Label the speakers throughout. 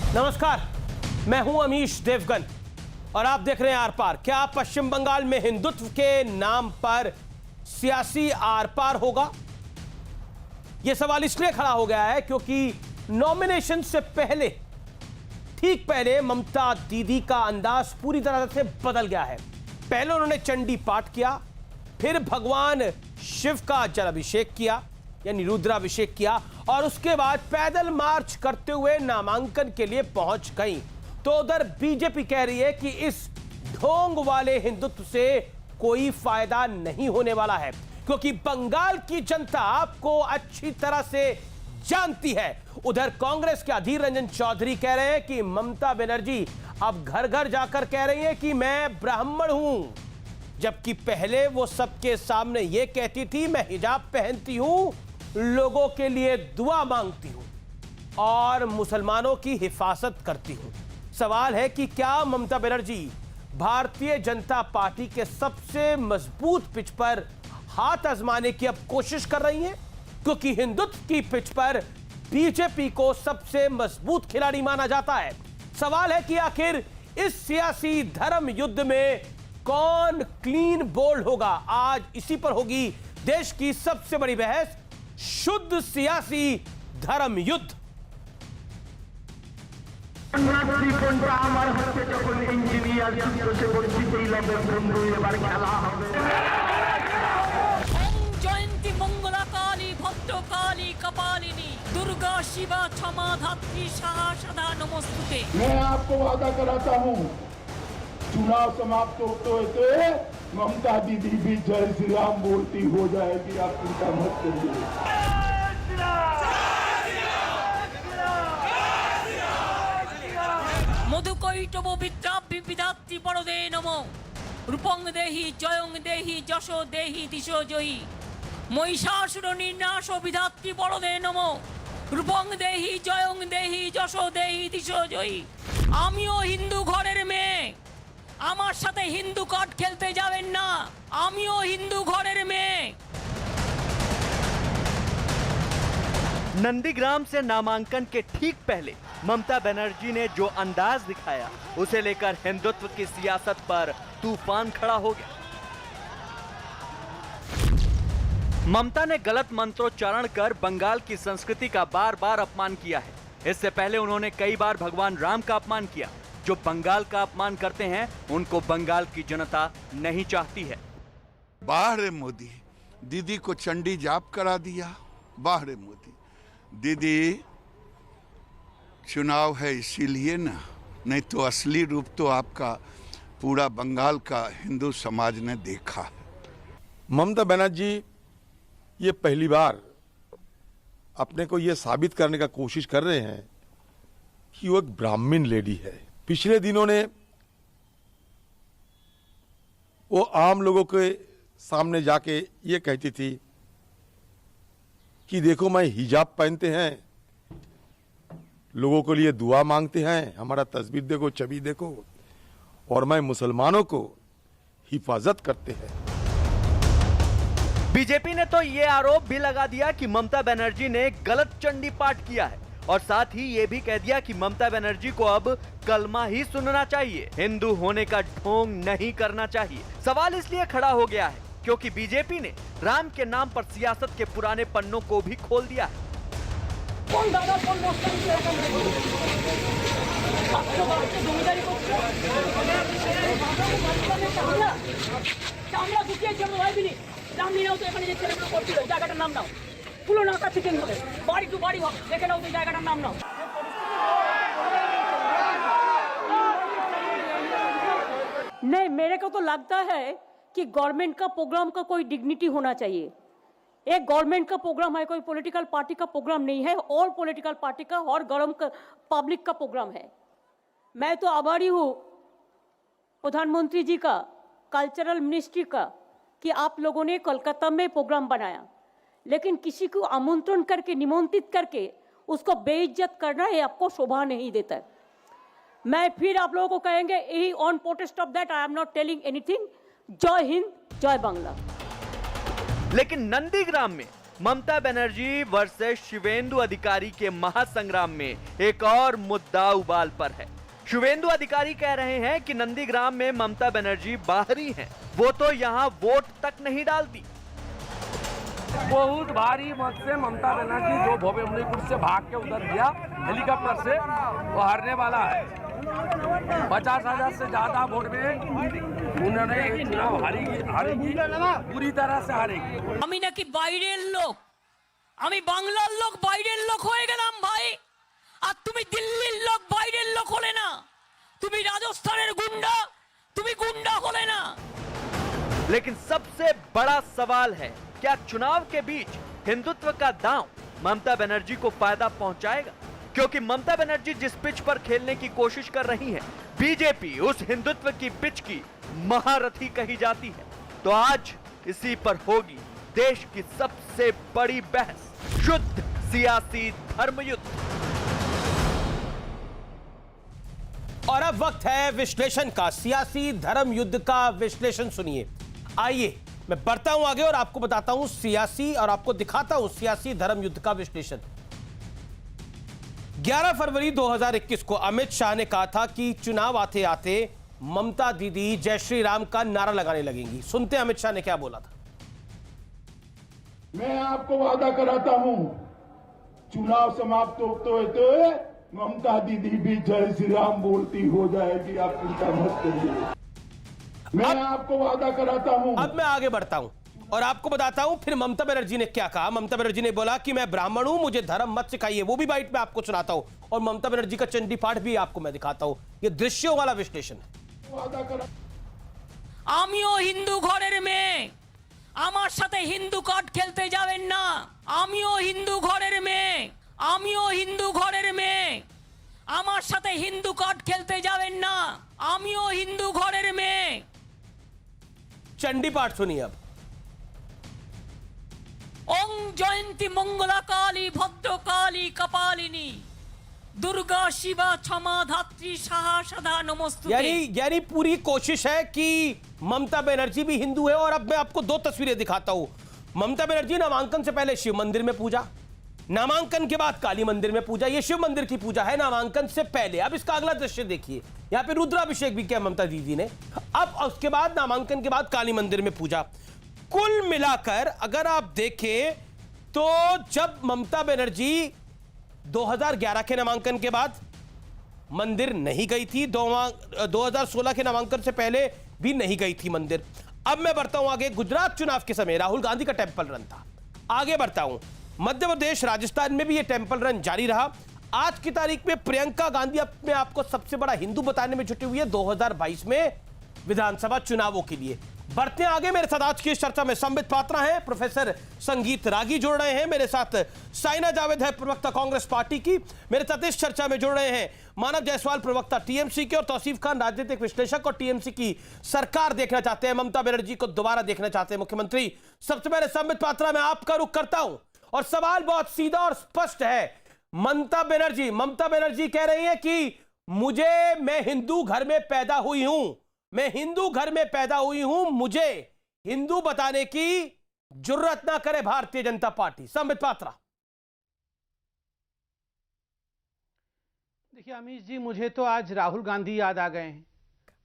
Speaker 1: नमस्कार, मैं हूं अमीश देवगन और आप देख रहे हैं आर पार। क्या पश्चिम बंगाल में हिंदुत्व के नाम पर सियासी आर पार होगा? यह सवाल इसलिए खड़ा हो गया है क्योंकि नॉमिनेशन से पहले, ठीक पहले, ममता दीदी का अंदाज पूरी तरह से बदल गया है। पहले उन्होंने चंडी पाठ किया, फिर भगवान शिव का जलाभिषेक किया यानी रुद्राभिषेक किया और उसके बाद पैदल मार्च करते हुए नामांकन के लिए पहुंच गई। तो उधर बीजेपी कह रही है कि इस ढोंग वाले हिंदुत्व से कोई फायदा नहीं होने वाला है क्योंकि बंगाल की जनता आपको अच्छी तरह से जानती है। उधर कांग्रेस के अधीर रंजन चौधरी कह रहे हैं कि ममता बनर्जी अब घर घर जाकर कह रही है कि मैं ब्राह्मण हूं, जबकि पहले वो सबके सामने ये कहती थी मैं हिजाब पहनती हूं, लोगों के लिए दुआ मांगती हूं और मुसलमानों की हिफाजत करती हूं। सवाल है कि क्या ममता बनर्जी भारतीय जनता पार्टी के सबसे मजबूत पिच पर हाथ आजमाने की अब कोशिश कर रही हैं क्योंकि हिंदुत्व की पिच पर बीजेपी को सबसे मजबूत खिलाड़ी माना जाता है। सवाल है कि आखिर इस सियासी धर्म युद्ध में कौन क्लीन बोल्ड होगा? आज इसी पर होगी देश की सबसे बड़ी बहस, शुद्ध सियासी धर्म युद्ध।
Speaker 2: जयंती मंगला काली भक्त काली कपालिनी दुर्गा शिवा क्षमा धात्री सदा नमोस्तुते।
Speaker 3: मैं आपको वादा कराता हूँ, चुनाव समाप्त होते ममता दीदी भी जय श्री राम बोलती हो जाएगी, आप चिंता मत करिए।
Speaker 2: मधुकैटव विद्राभि विधात्री बड़दे नमो रूपं देहि जयं देहि যশো देहि दिशो जयी महिषासुर निर्नाश विधात्री बड़दे नमो रूपं देहि जयं देहि যশো देहि दिशो जयी। आमिও हिंदू घरेर मेये, আমার সাথে হিন্দু কার্ড খেলতে যাবেন না, আমিও হিন্দু ঘরের মেয়ে।
Speaker 4: नंदीग्राम से नामांकन के ठीक पहले ममता बनर्जी ने जो अंदाज दिखाया, उसे लेकर हिंदुत्व की सियासत पर तूफान खड़ा हो गया। ममता ने गलत मंत्रोच्चारण कर बंगाल की संस्कृति का बार बार अपमान किया है। इससे पहले उन्होंने कई बार भगवान राम का अपमान किया। जो बंगाल का अपमान करते हैं उनको बंगाल की जनता नहीं चाहती है।
Speaker 5: बाहर मोदी, दीदी को चंडी जाप करा दिया। बाहर मोदी, दीदी चुनाव है इसीलिए ना, नहीं तो असली रूप तो आपका पूरा बंगाल का हिंदू समाज ने देखा है।
Speaker 6: ममता बनर्जी ये पहली बार अपने को ये साबित करने का कोशिश कर रहे हैं कि वो एक ब्राह्मण लेडी है। पिछले दिनों ने वो आम लोगों के सामने जाके ये कहती थी कि देखो मैं हिजाब पहनते हैं, लोगों के लिए दुआ मांगते हैं, हमारा तस्वीर देखो, छवि देखो, और मैं मुसलमानों को हिफाजत करते हैं।
Speaker 4: बीजेपी ने तो ये आरोप भी लगा दिया कि ममता बनर्जी ने गलत चंडी पाठ किया है और साथ ही ये भी कह दिया कि ममता बनर्जी को अब कलमा ही सुनना चाहिए, हिंदू होने का ढोंग नहीं करना चाहिए। सवाल इसलिए खड़ा हो गया है क्योंकि बीजेपी ने राम के नाम पर सियासत के पुराने पन्नों को भी खोल दिया है।
Speaker 7: नहीं, मेरे को तो लगता है कि गवर्नमेंट का प्रोग्राम का कोई डिग्निटी होना चाहिए। एक गवर्नमेंट का प्रोग्राम है, कोई पॉलिटिकल पार्टी का प्रोग्राम नहीं है, और पॉलिटिकल पार्टी का और गरम पब्लिक का प्रोग्राम है। मैं तो आभारी हूँ प्रधानमंत्री जी का, कल्चरल मिनिस्ट्री का, कि आप लोगों ने कोलकाता में प्रोग्राम बनाया, लेकिन किसी को आमंत्रण करके, निमंत्रित करके उसको बेइज्जत करना ये आपको शोभा नहीं देता। मैं फिर आप लोगों को कहेंगे, यही on protest of that I am not telling anything. जय हिंद, जय बांग्ला।
Speaker 4: लेकिन नंदीग्राम में ममता बनर्जी वर्सेस शिवेंदु अधिकारी के महासंग्राम में एक और मुद्दा उबाल पर है। शिवेंदु अधिकारी कह रहे हैं कि नंदीग्राम में ममता बनर्जी बाहरी हैं, वो तो यहाँ वोट तक नहीं डालती।
Speaker 8: बहुत भारी मत से ममता बनर्जी जो भोवेमुनीपुर से भाग के उधर गया हेलीकॉप्टर से, वो हारने वाला है। 50,000 से ज्यादा वोट में उन्होंने चुनाव हारेगी, पूरी तरह से हारेगी।
Speaker 2: আমি নাকি বাইরের লোক, আমি বাংলার লোক বাইরের লোক হয়ে গেলাম ভাই, আর তুমি দিল্লির লোক বাইরের লোক হলে না, তুমি রাজস্থানের গুন্ডা, তুমি গুন্ডা হলে না।
Speaker 4: लेकिन सबसे बड़ा सवाल है, क्या चुनाव के बीच हिंदुत्व का दांव ममता बनर्जी को फायदा पहुंचाएगा? क्योंकि ममता बनर्जी जिस पिच पर खेलने की कोशिश कर रही है, बीजेपी उस हिंदुत्व की पिच की महारथी कही जाती है। तो आज इसी पर होगी देश की सबसे बड़ी बहस, शुद्ध सियासी धर्मयुद्ध।
Speaker 1: और अब वक्त है विश्लेषण का, सियासी धर्म युद्ध का विश्लेषण सुनिए। आइए मैं बढ़ता हूं आगे और आपको बताता हूं सियासी, और आपको दिखाता हूं सियासी धर्म युद्ध का विश्लेषण। 11 फरवरी 2021 को अमित शाह ने कहा था कि चुनाव आते आते ममता दीदी जय श्री राम का नारा लगाने लगेंगी। सुनते हैं अमित शाह ने क्या बोला था।
Speaker 3: मैं आपको वादा कराता हूं, चुनाव समाप्त होते ममता दीदी भी जय श्री राम बोलती हो जाएगी, आप चिंता मत करिए। मैं आपको वादा कराता हूं।
Speaker 1: अब मैं आगे बढ़ता हूं और आपको बताता हूं फिर ममता बनर्जी ने क्या कहा। ममता बनर्जी ने बोला कि मैं ब्राह्मण हूं, मुझे धर्म मत सिखाइए। वो भी बाइट में आपको सुनाता हूं और ममता बनर्जी का चंडी पाठ भी आपको मैं दिखाता हूं। ये दृश्यों वाला विश्लेषण है।
Speaker 2: আমিও হিন্দু ঘরের মেয়ে, আমার সাথে হিন্দু কার্ড খেলতে যাবেন না। আমিও হিন্দু ঘরের মেয়ে, আমিও হিন্দু ঘরের মেয়ে, আমার সাথে হিন্দু কার্ড খেলতে যাবেন না। আমিও হিন্দু ঘরের মেয়ে।
Speaker 1: चंडी पाठ सुनिए अब।
Speaker 2: ओम जयंती मंगला काली भद्र काली कपालिनी दुर्गा शिवा क्षमा धात्री सहा सदा नमस्तुते।
Speaker 1: यानी पूरी कोशिश है कि ममता बनर्जी भी हिंदू है। और अब मैं आपको दो तस्वीरें दिखाता हूं। ममता बनर्जी नामांकन से पहले शिव मंदिर में पूजा, नामांकन के बाद काली मंदिर में पूजा। ये शिव मंदिर की पूजा है नामांकन से पहले। अब इसका अगला दृश्य देखिए, यहाँ पे रुद्राभिषेक भी किया ममता दीदी ने। अब उसके बाद नामांकन के बाद काली मंदिर में पूजा। कुल मिलाकर अगर आप देखें तो जब ममता बनर्जी 2011 के नामांकन के बाद मंदिर नहीं गई थी, 2016 के नामांकन से पहले भी नहीं गई थी मंदिर। अब मैं बढ़ता हूं आगे। गुजरात चुनाव के समय राहुल गांधी का टेंपल रन था। आगे बढ़ता हूं, मध्य प्रदेश राजस्थान में भी यह टेंपल रन जारी रहा। आज की तारीख में प्रियंका गांधी अपने आप को सबसे बड़ा हिंदू बताने में जुटी हुई है 2022 में विधानसभा चुनावों के लिए। बढ़ते आगे, मेरे साथ आज की इस चर्चा में संबित पात्रा हैं, प्रोफेसर संगीत रागी जुड़ रहे हैं, मेरे साथ साइना जावेद है प्रवक्ता कांग्रेस पार्टी की, मेरे साथ इस चर्चा में जुड़ रहे हैं मानव जायसवाल प्रवक्ता टीएमसी के, और तौसीफ खान राजनीतिक विश्लेषक और टीएमसी की सरकार देखना चाहते हैं, ममता बनर्जी को दोबारा देखना चाहते हैं मुख्यमंत्री। सबसे पहले संबित पात्रा मैं आपका रुख करता हूं और सवाल बहुत सीधा और स्पष्ट है। ममता बनर्जी कह रही है कि मैं हिंदू घर में पैदा हुई हूं, मैं हिंदू घर में पैदा हुई हूं, मुझे हिंदू बताने की जुर्रत ना करे भारतीय जनता पार्टी। संबित पात्रा।
Speaker 9: देखिए अमीश जी, मुझे तो आज राहुल गांधी याद आ गए हैं।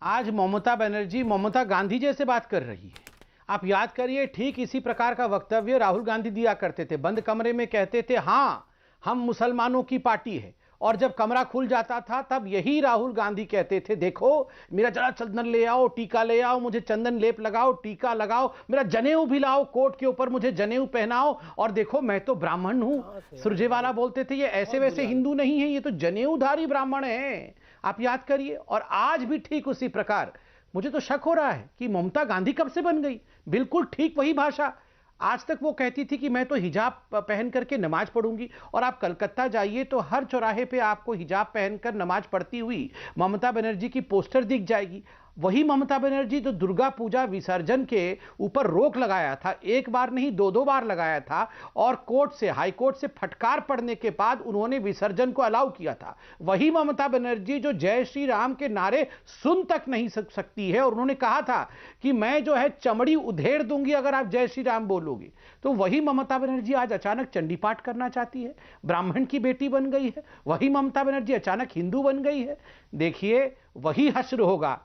Speaker 9: आज ममता बनर्जी ममता गांधी जैसे बात कर रही है। आप याद करिए, ठीक इसी प्रकार का वक्तव्य राहुल गांधी दिया करते थे। बंद कमरे में कहते थे हाँ हम मुसलमानों की पार्टी है, और जब कमरा खुल जाता था तब यही राहुल गांधी कहते थे देखो मेरा जरा चंदन ले आओ, टीका ले आओ, मुझे चंदन लेप लगाओ, टीका लगाओ, मेरा जनेऊ भी लाओ, कोट के ऊपर मुझे जनेऊ पहनाओ, और देखो मैं तो ब्राह्मण हूं। सुरजेवाला बोलते थे ये ऐसे वैसे हिंदू नहीं है, ये तो जनेऊधारी ब्राह्मण है। आप याद करिए। और आज भी ठीक उसी प्रकार मुझे तो शक हो रहा है कि ममता गांधी कब से बन गई। बिल्कुल ठीक वही भाषा। आज तक वो कहती थी कि मैं तो हिजाब पहन करके नमाज पढ़ूंगी, और आप कलकत्ता जाइए तो हर चौराहे पे आपको हिजाब पहनकर नमाज पढ़ती हुई ममता बनर्जी की पोस्टर दिख जाएगी। वही ममता बनर्जी जो दुर्गा पूजा विसर्जन के ऊपर रोक लगाया था, एक बार नहीं दो बार लगाया था, और कोर्ट से, हाई कोर्ट से फटकार पड़ने के बाद उन्होंने विसर्जन को अलाउ किया था। वही ममता बनर्जी जो जय श्री राम के नारे सुन तक नहीं सकती है, और उन्होंने कहा था कि मैं जो है चमड़ी उधेड़ दूंगी अगर आप जय श्री राम बोलोगे। तो वही ममता बनर्जी आज अचानक चंडी पाठ करना चाहती है, ब्राह्मण की बेटी बन गई है। वही ममता बनर्जी अचानक हिंदू बन गई है। देखिए, वही हश्र होगा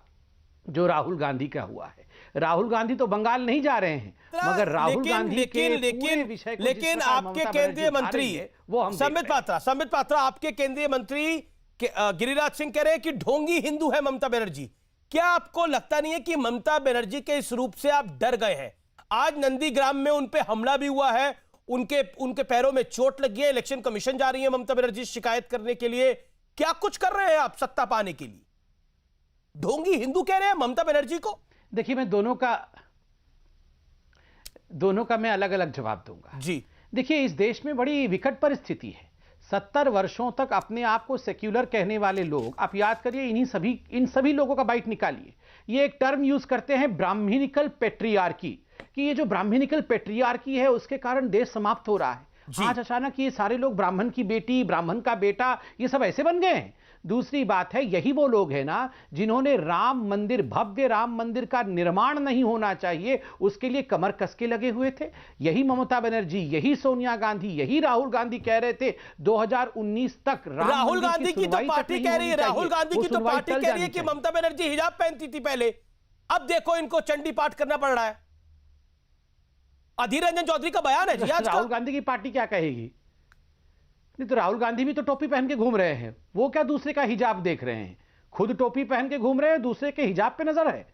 Speaker 9: जो राहुल गांधी का हुआ है। राहुल गांधी तो बंगाल नहीं जा रहे हैं, मगर राहुल गांधी के पूरे विषय को
Speaker 1: लेकिन आपके केंद्रीय मंत्री
Speaker 9: वो हम
Speaker 1: संबित पात्रा आपके केंद्रीय मंत्री गिरिराज सिंह कह रहे हैं कि ढोंगी हिंदू है ममता बनर्जी। क्या आपको लगता नहीं है कि ममता बनर्जी के इस रूप से आप डर गए हैं? आज नंदीग्राम में उन पे हमला भी हुआ है, उनके पैरों में चोट लगी है, इलेक्शन कमीशन जा रही है ममता बनर्जी शिकायत करने के लिए। क्या कुछ कर रहे हैं आप सत्ता पाने के लिए? ढोंगी हिंदू कह रहे हैं ममता बनर्जी को।
Speaker 9: देखिए, मैं दोनों का मैं अलग अलग जवाब दूंगा
Speaker 1: जी।
Speaker 9: देखिए, इस देश में बड़ी विकट परिस्थिति है। 70 वर्षों तक अपने आप को सेक्युलर कहने वाले लोग, आप याद करिए, इन सभी लोगों का बाइट निकालिए। ये एक टर्म यूज करते हैं ब्राह्मणिकल पेट्रियार्की, कि ये जो ब्राह्मणिकल पेट्रियार्की है उसके कारण देश समाप्त हो रहा है। आज अचानक ये सारे लोग ब्राह्मण की बेटी, ब्राह्मण का बेटा, ये सब ऐसे बन गए हैं। दूसरी बात है, यही वो लोग हैं ना जिन्होंने राम मंदिर, भव्य राम मंदिर का निर्माण नहीं होना चाहिए, उसके लिए कमर कस के लगे हुए थे। यही ममता बनर्जी, यही सोनिया गांधी, यही राहुल गांधी कह रहे थे 2019 तक
Speaker 1: राहुल गांधी की तो पार्टी कह रही है, राहुल गांधी की तो पार्टी कह रही है कि ममता बनर्जी हिजाब पहनती थी पहले, अब देखो इनको चंडी पाठ करना पड़ रहा है। अधीर रंजन चौधरी का बयान है जी आज।
Speaker 9: राहुल गांधी की पार्टी क्या कहेगी? नहीं तो राहुल गांधी भी तो टोपी पहन के घूम रहे हैं, वो क्या दूसरे का हिजाब देख रहे हैं? खुद टोपी पहन के घूम रहे हैं, दूसरे के हिजाब पे नजर है।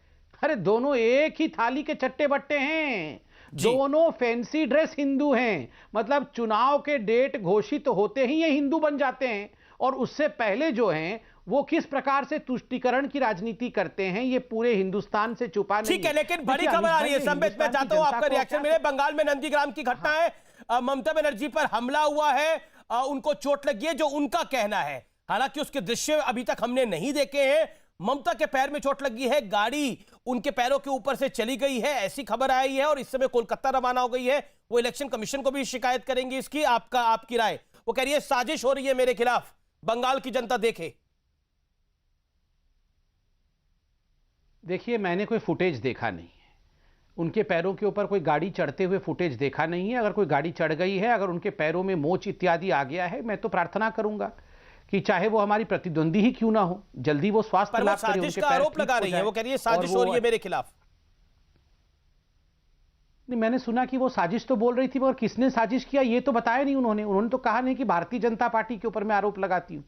Speaker 9: अरे दोनों एक ही थाली के चट्टे बट्टे हैं, दोनों फैंसी ड्रेस हिंदू हैं। मतलब चुनाव के डेट घोषित होते ही ये हिंदू बन जाते हैं, और उससे पहले जो हैं वो किस प्रकार से तुष्टीकरण की राजनीति करते हैं ये पूरे हिंदुस्तान से छुपा नहीं।
Speaker 1: ठीक है, लेकिन बड़ी खबर आ रही है संबित, मैं चाहता हूं आपका रिएक्शन मिले। बंगाल में नंदीग्राम की घटना है, ममता बनर्जी पर हमला हुआ है, उनको चोट लगी है, जो उनका कहना है। हालांकि उसके दृश्य अभी तक हमने नहीं देखे हैं। ममता के पैर में चोट लगी है, गाड़ी उनके पैरों के ऊपर से चली गई है, ऐसी खबर आई है, और इस समय कोलकाता रवाना हो गई है। वो इलेक्शन कमीशन को भी शिकायत करेंगे इसकी। आपकी राय? वो कह रही है साजिश हो रही है मेरे खिलाफ, बंगाल की जनता देखे।
Speaker 9: देखिए, मैंने कोई फुटेज देखा नहीं है, उनके पैरों के ऊपर कोई गाड़ी चढ़ते हुए फुटेज देखा नहीं है। अगर कोई गाड़ी चढ़ गई है, अगर उनके पैरों में मोच इत्यादि आ गया है, मैं तो प्रार्थना करूंगा कि चाहे वो हमारी प्रतिद्वंदी ही क्यों ना हो, जल्दी वो स्वास्थ्य लाभ करे।
Speaker 1: साजिश का आरोप लगा रही है, वो कह रही है साजिश हो रही है मेरे खिलाफ।
Speaker 9: नहीं, मैंने सुना कि वो साजिश तो बोल रही थी, मगर किसने साजिश किया ये तो बताया नहीं उन्होंने तो कहा नहीं कि भारतीय जनता पार्टी के ऊपर मैं आरोप लगाती हूं।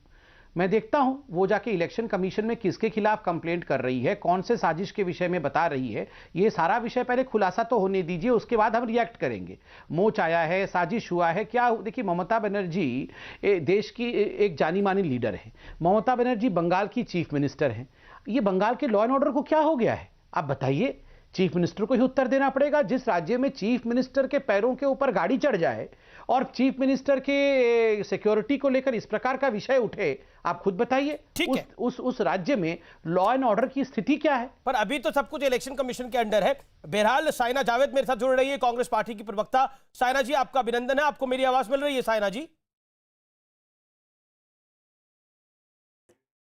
Speaker 9: मैं देखता हूं वो जाके इलेक्शन कमीशन में किसके खिलाफ कंप्लेंट कर रही है, कौन से साजिश के विषय में बता रही है। ये सारा विषय पहले खुलासा तो होने दीजिए, उसके बाद हम रिएक्ट करेंगे। मोच आया है, साजिश हुआ है, क्या? देखिए, ममता बनर्जी देश की एक जानी मानी लीडर है। ममता बनर्जी बंगाल की चीफ मिनिस्टर हैं। ये बंगाल के लॉ एंड ऑर्डर को क्या हो गया है आप बताइए? चीफ मिनिस्टर को ही उत्तर देना पड़ेगा। जिस राज्य में चीफ मिनिस्टर के पैरों के ऊपर गाड़ी चढ़ जाए और चीफ मिनिस्टर के सिक्योरिटी को लेकर इस प्रकार का विषय उठे, आप खुद बताइए उस राज्य में लॉ एंड ऑर्डर की स्थिति क्या है?
Speaker 1: पर अभी तो सब कुछ इलेक्शन कमीशन के अंडर है। बहरहाल साइना जावेद मेरे साथ जुड़ रही है, कांग्रेस पार्टी की प्रवक्ता। साइना जी, आपका अभिनंदन है। आपको मेरी आवाज मिल रही है साइना जी?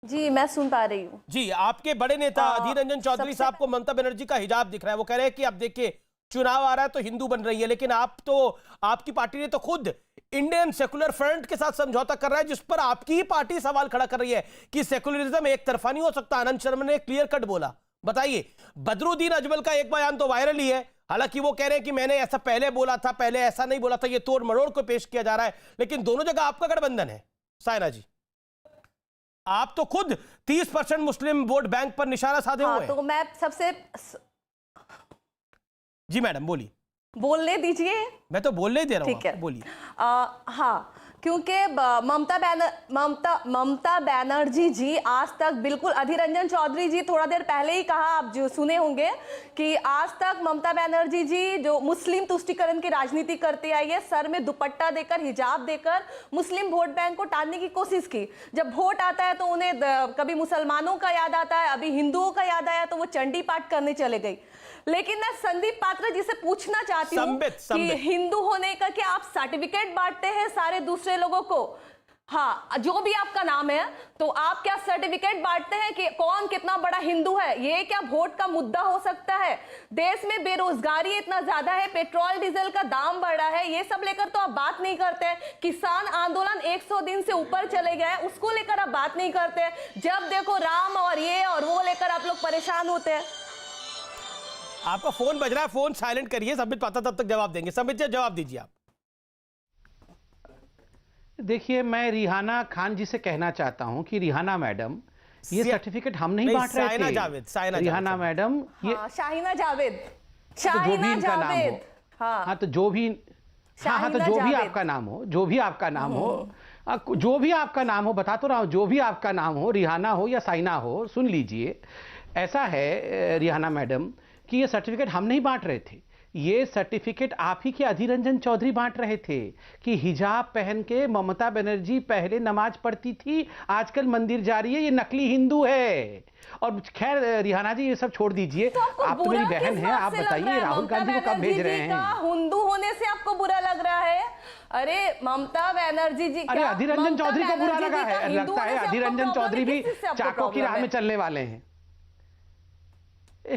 Speaker 10: जी, मैं सुन पा रही हूँ
Speaker 1: जी। आपके बड़े नेता अधीर रंजन चौधरी साहब को ममता बनर्जी का हिजाब दिख रहा है। वो कह रहे हैं कि अब देखिए चुनाव आ रहा है तो हिंदू बन रही है, लेकिन आपकी पार्टी ने तो खुद इंडियन सेकुलर फ्रंट के साथ समझौता कर रहा है, जिस पर आपकी ही पार्टी सवाल खड़ा कर रही है कि सेकुलरिज्म एक तरफा नहीं हो सकता। आनंद शर्मा ने क्लियर कट बोला। बताइए, बदरुद्दीन अजमल का एक बयान तो वायरल ही है, हालांकि वो कह रहे हैं कि मैंने ऐसा पहले बोला था, पहले ऐसा नहीं बोला था, ये तोड़ मरोड़ को पेश किया जा रहा है, लेकिन दोनों जगह आपका गठबंधन है। साइना जी, आप तो खुद 30% मुस्लिम वोट बैंक पर निशाना साधे हुए हैं।
Speaker 10: तो मैं सबसे
Speaker 1: जी मैडम बोलिए।
Speaker 10: बोलने दीजिए,
Speaker 1: मैं तो बोलने ही दे रहा हूं।
Speaker 10: ठीक है,
Speaker 1: बोलिए।
Speaker 10: हाँ, क्योंकि ममता बनर्जी जी आज तक बिल्कुल, अधीर रंजन चौधरी जी थोड़ा देर पहले ही कहा, आप जो सुने होंगे कि आज तक ममता बनर्जी जी जो मुस्लिम तुष्टीकरण की राजनीति करती आई है, सर में दुपट्टा देकर, हिजाब देकर मुस्लिम वोट बैंक को टालने की कोशिश की। जब वोट आता है तो उन्हें कभी मुसलमानों का याद आता है, अभी हिंदुओं का याद आया तो वो चंडी पाठ करने चले गई। लेकिन मैं संदीप पात्रा जी से पूछना चाहती हूँ कि हिंदू होने का क्या आप सर्टिफिकेट बांटते हैं सारे दूसरे लोगों को? हाँ, जो भी आपका नाम है, तो आप क्या सर्टिफिकेट बांटते हैं कि कौन कितना बड़ा हिंदू है? ये क्या वोट का मुद्दा हो सकता है? देश में बेरोजगारी इतना ज्यादा है, पेट्रोल डीजल का दाम बढ़ा है, ये सब लेकर तो आप बात नहीं करते। किसान आंदोलन 100 दिन से ऊपर चले गए, उसको लेकर आप बात नहीं करते। जब देखो राम और ये और वो लेकर आप लोग परेशान होते हैं।
Speaker 1: आपका फोन बज रहा है, फोन साइलेंट करिए, संबित पात्रा तब तक जवाब देंगे। संबित जी जवाब दीजिए आप।
Speaker 9: देखिए, मैं रिहाना खान जी से कहना चाहता हूं कि रिहाना मैडम, ये सर्टिफिकेट हम नहीं बांट रहे थे। रिहाना मैडम, ये
Speaker 10: शाहीना जावेद,
Speaker 9: जो भी इनका नाम हो, हाँ तो जो भी, हाँ तो जो भी आपका नाम हो, जो भी आपका नाम हो, जो भी आपका नाम हो, बता तो रहा हूं, जो भी आपका नाम हो, रिहाना हो या साइना हो, सुन लीजिए। ऐसा है रिहाना मैडम कि ये सर्टिफिकेट हम नहीं बांट रहे थे, ये सर्टिफिकेट आप ही के अधीर रंजन चौधरी बांट रहे थे कि हिजाब पहन के ममता बनर्जी पहले नमाज पढ़ती थी, आजकल मंदिर जा रही है, ये नकली हिंदू है। और खैर रिहाना जी ये सब छोड़ दीजिए, आप तो मेरी बहन हैं, आप बताइए राहुल गांधी को कब भेज रहे हैं?
Speaker 10: हिंदू होने से आपको बुरा लग रहा है? अरे ममता बनर्जी जी,
Speaker 9: अरे अधीर रंजन चौधरी को बुरा लगा है? लगता है अधीर रंजन चौधरी भी चाकों की राह में चलने वाले हैं।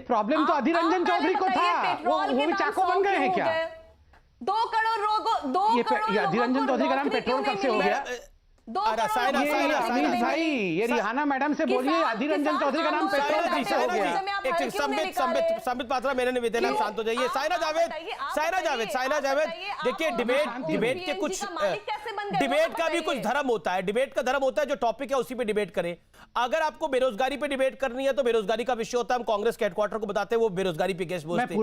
Speaker 9: प्रॉब्लम तो अधीर रंजन चौधरी को था, वो भी चाको बन गए हैं क्या?
Speaker 10: 2 करोड़ लोगों, 2 करोड़
Speaker 9: अधीर रंजन चौधरी का नाम पेट्रोल कब से हो गया? भाई ये रिहाना मैडम से बोलिए, अधीर रंजन चौधरी का नाम पेट्रोल कब से हो गया?
Speaker 1: संबित पात्रा, मेरे निवेदन है, शांत हो जाइए। साइना जावेद, देखिए डिबेट के कुछ, डिबेट का भी कुछ धर्म होता है, डिबेट का धर्म होता है, जो टॉपिक है उसी पे डिबेट करें। अगर आपको बेरोजगारी पे डिबेट करनी है तो बेरोजगारी का विषय होता है, हम कांग्रेस के हेडक्वार्टर को बताते हैं, वो बेरोजगारी पे केस बोलते।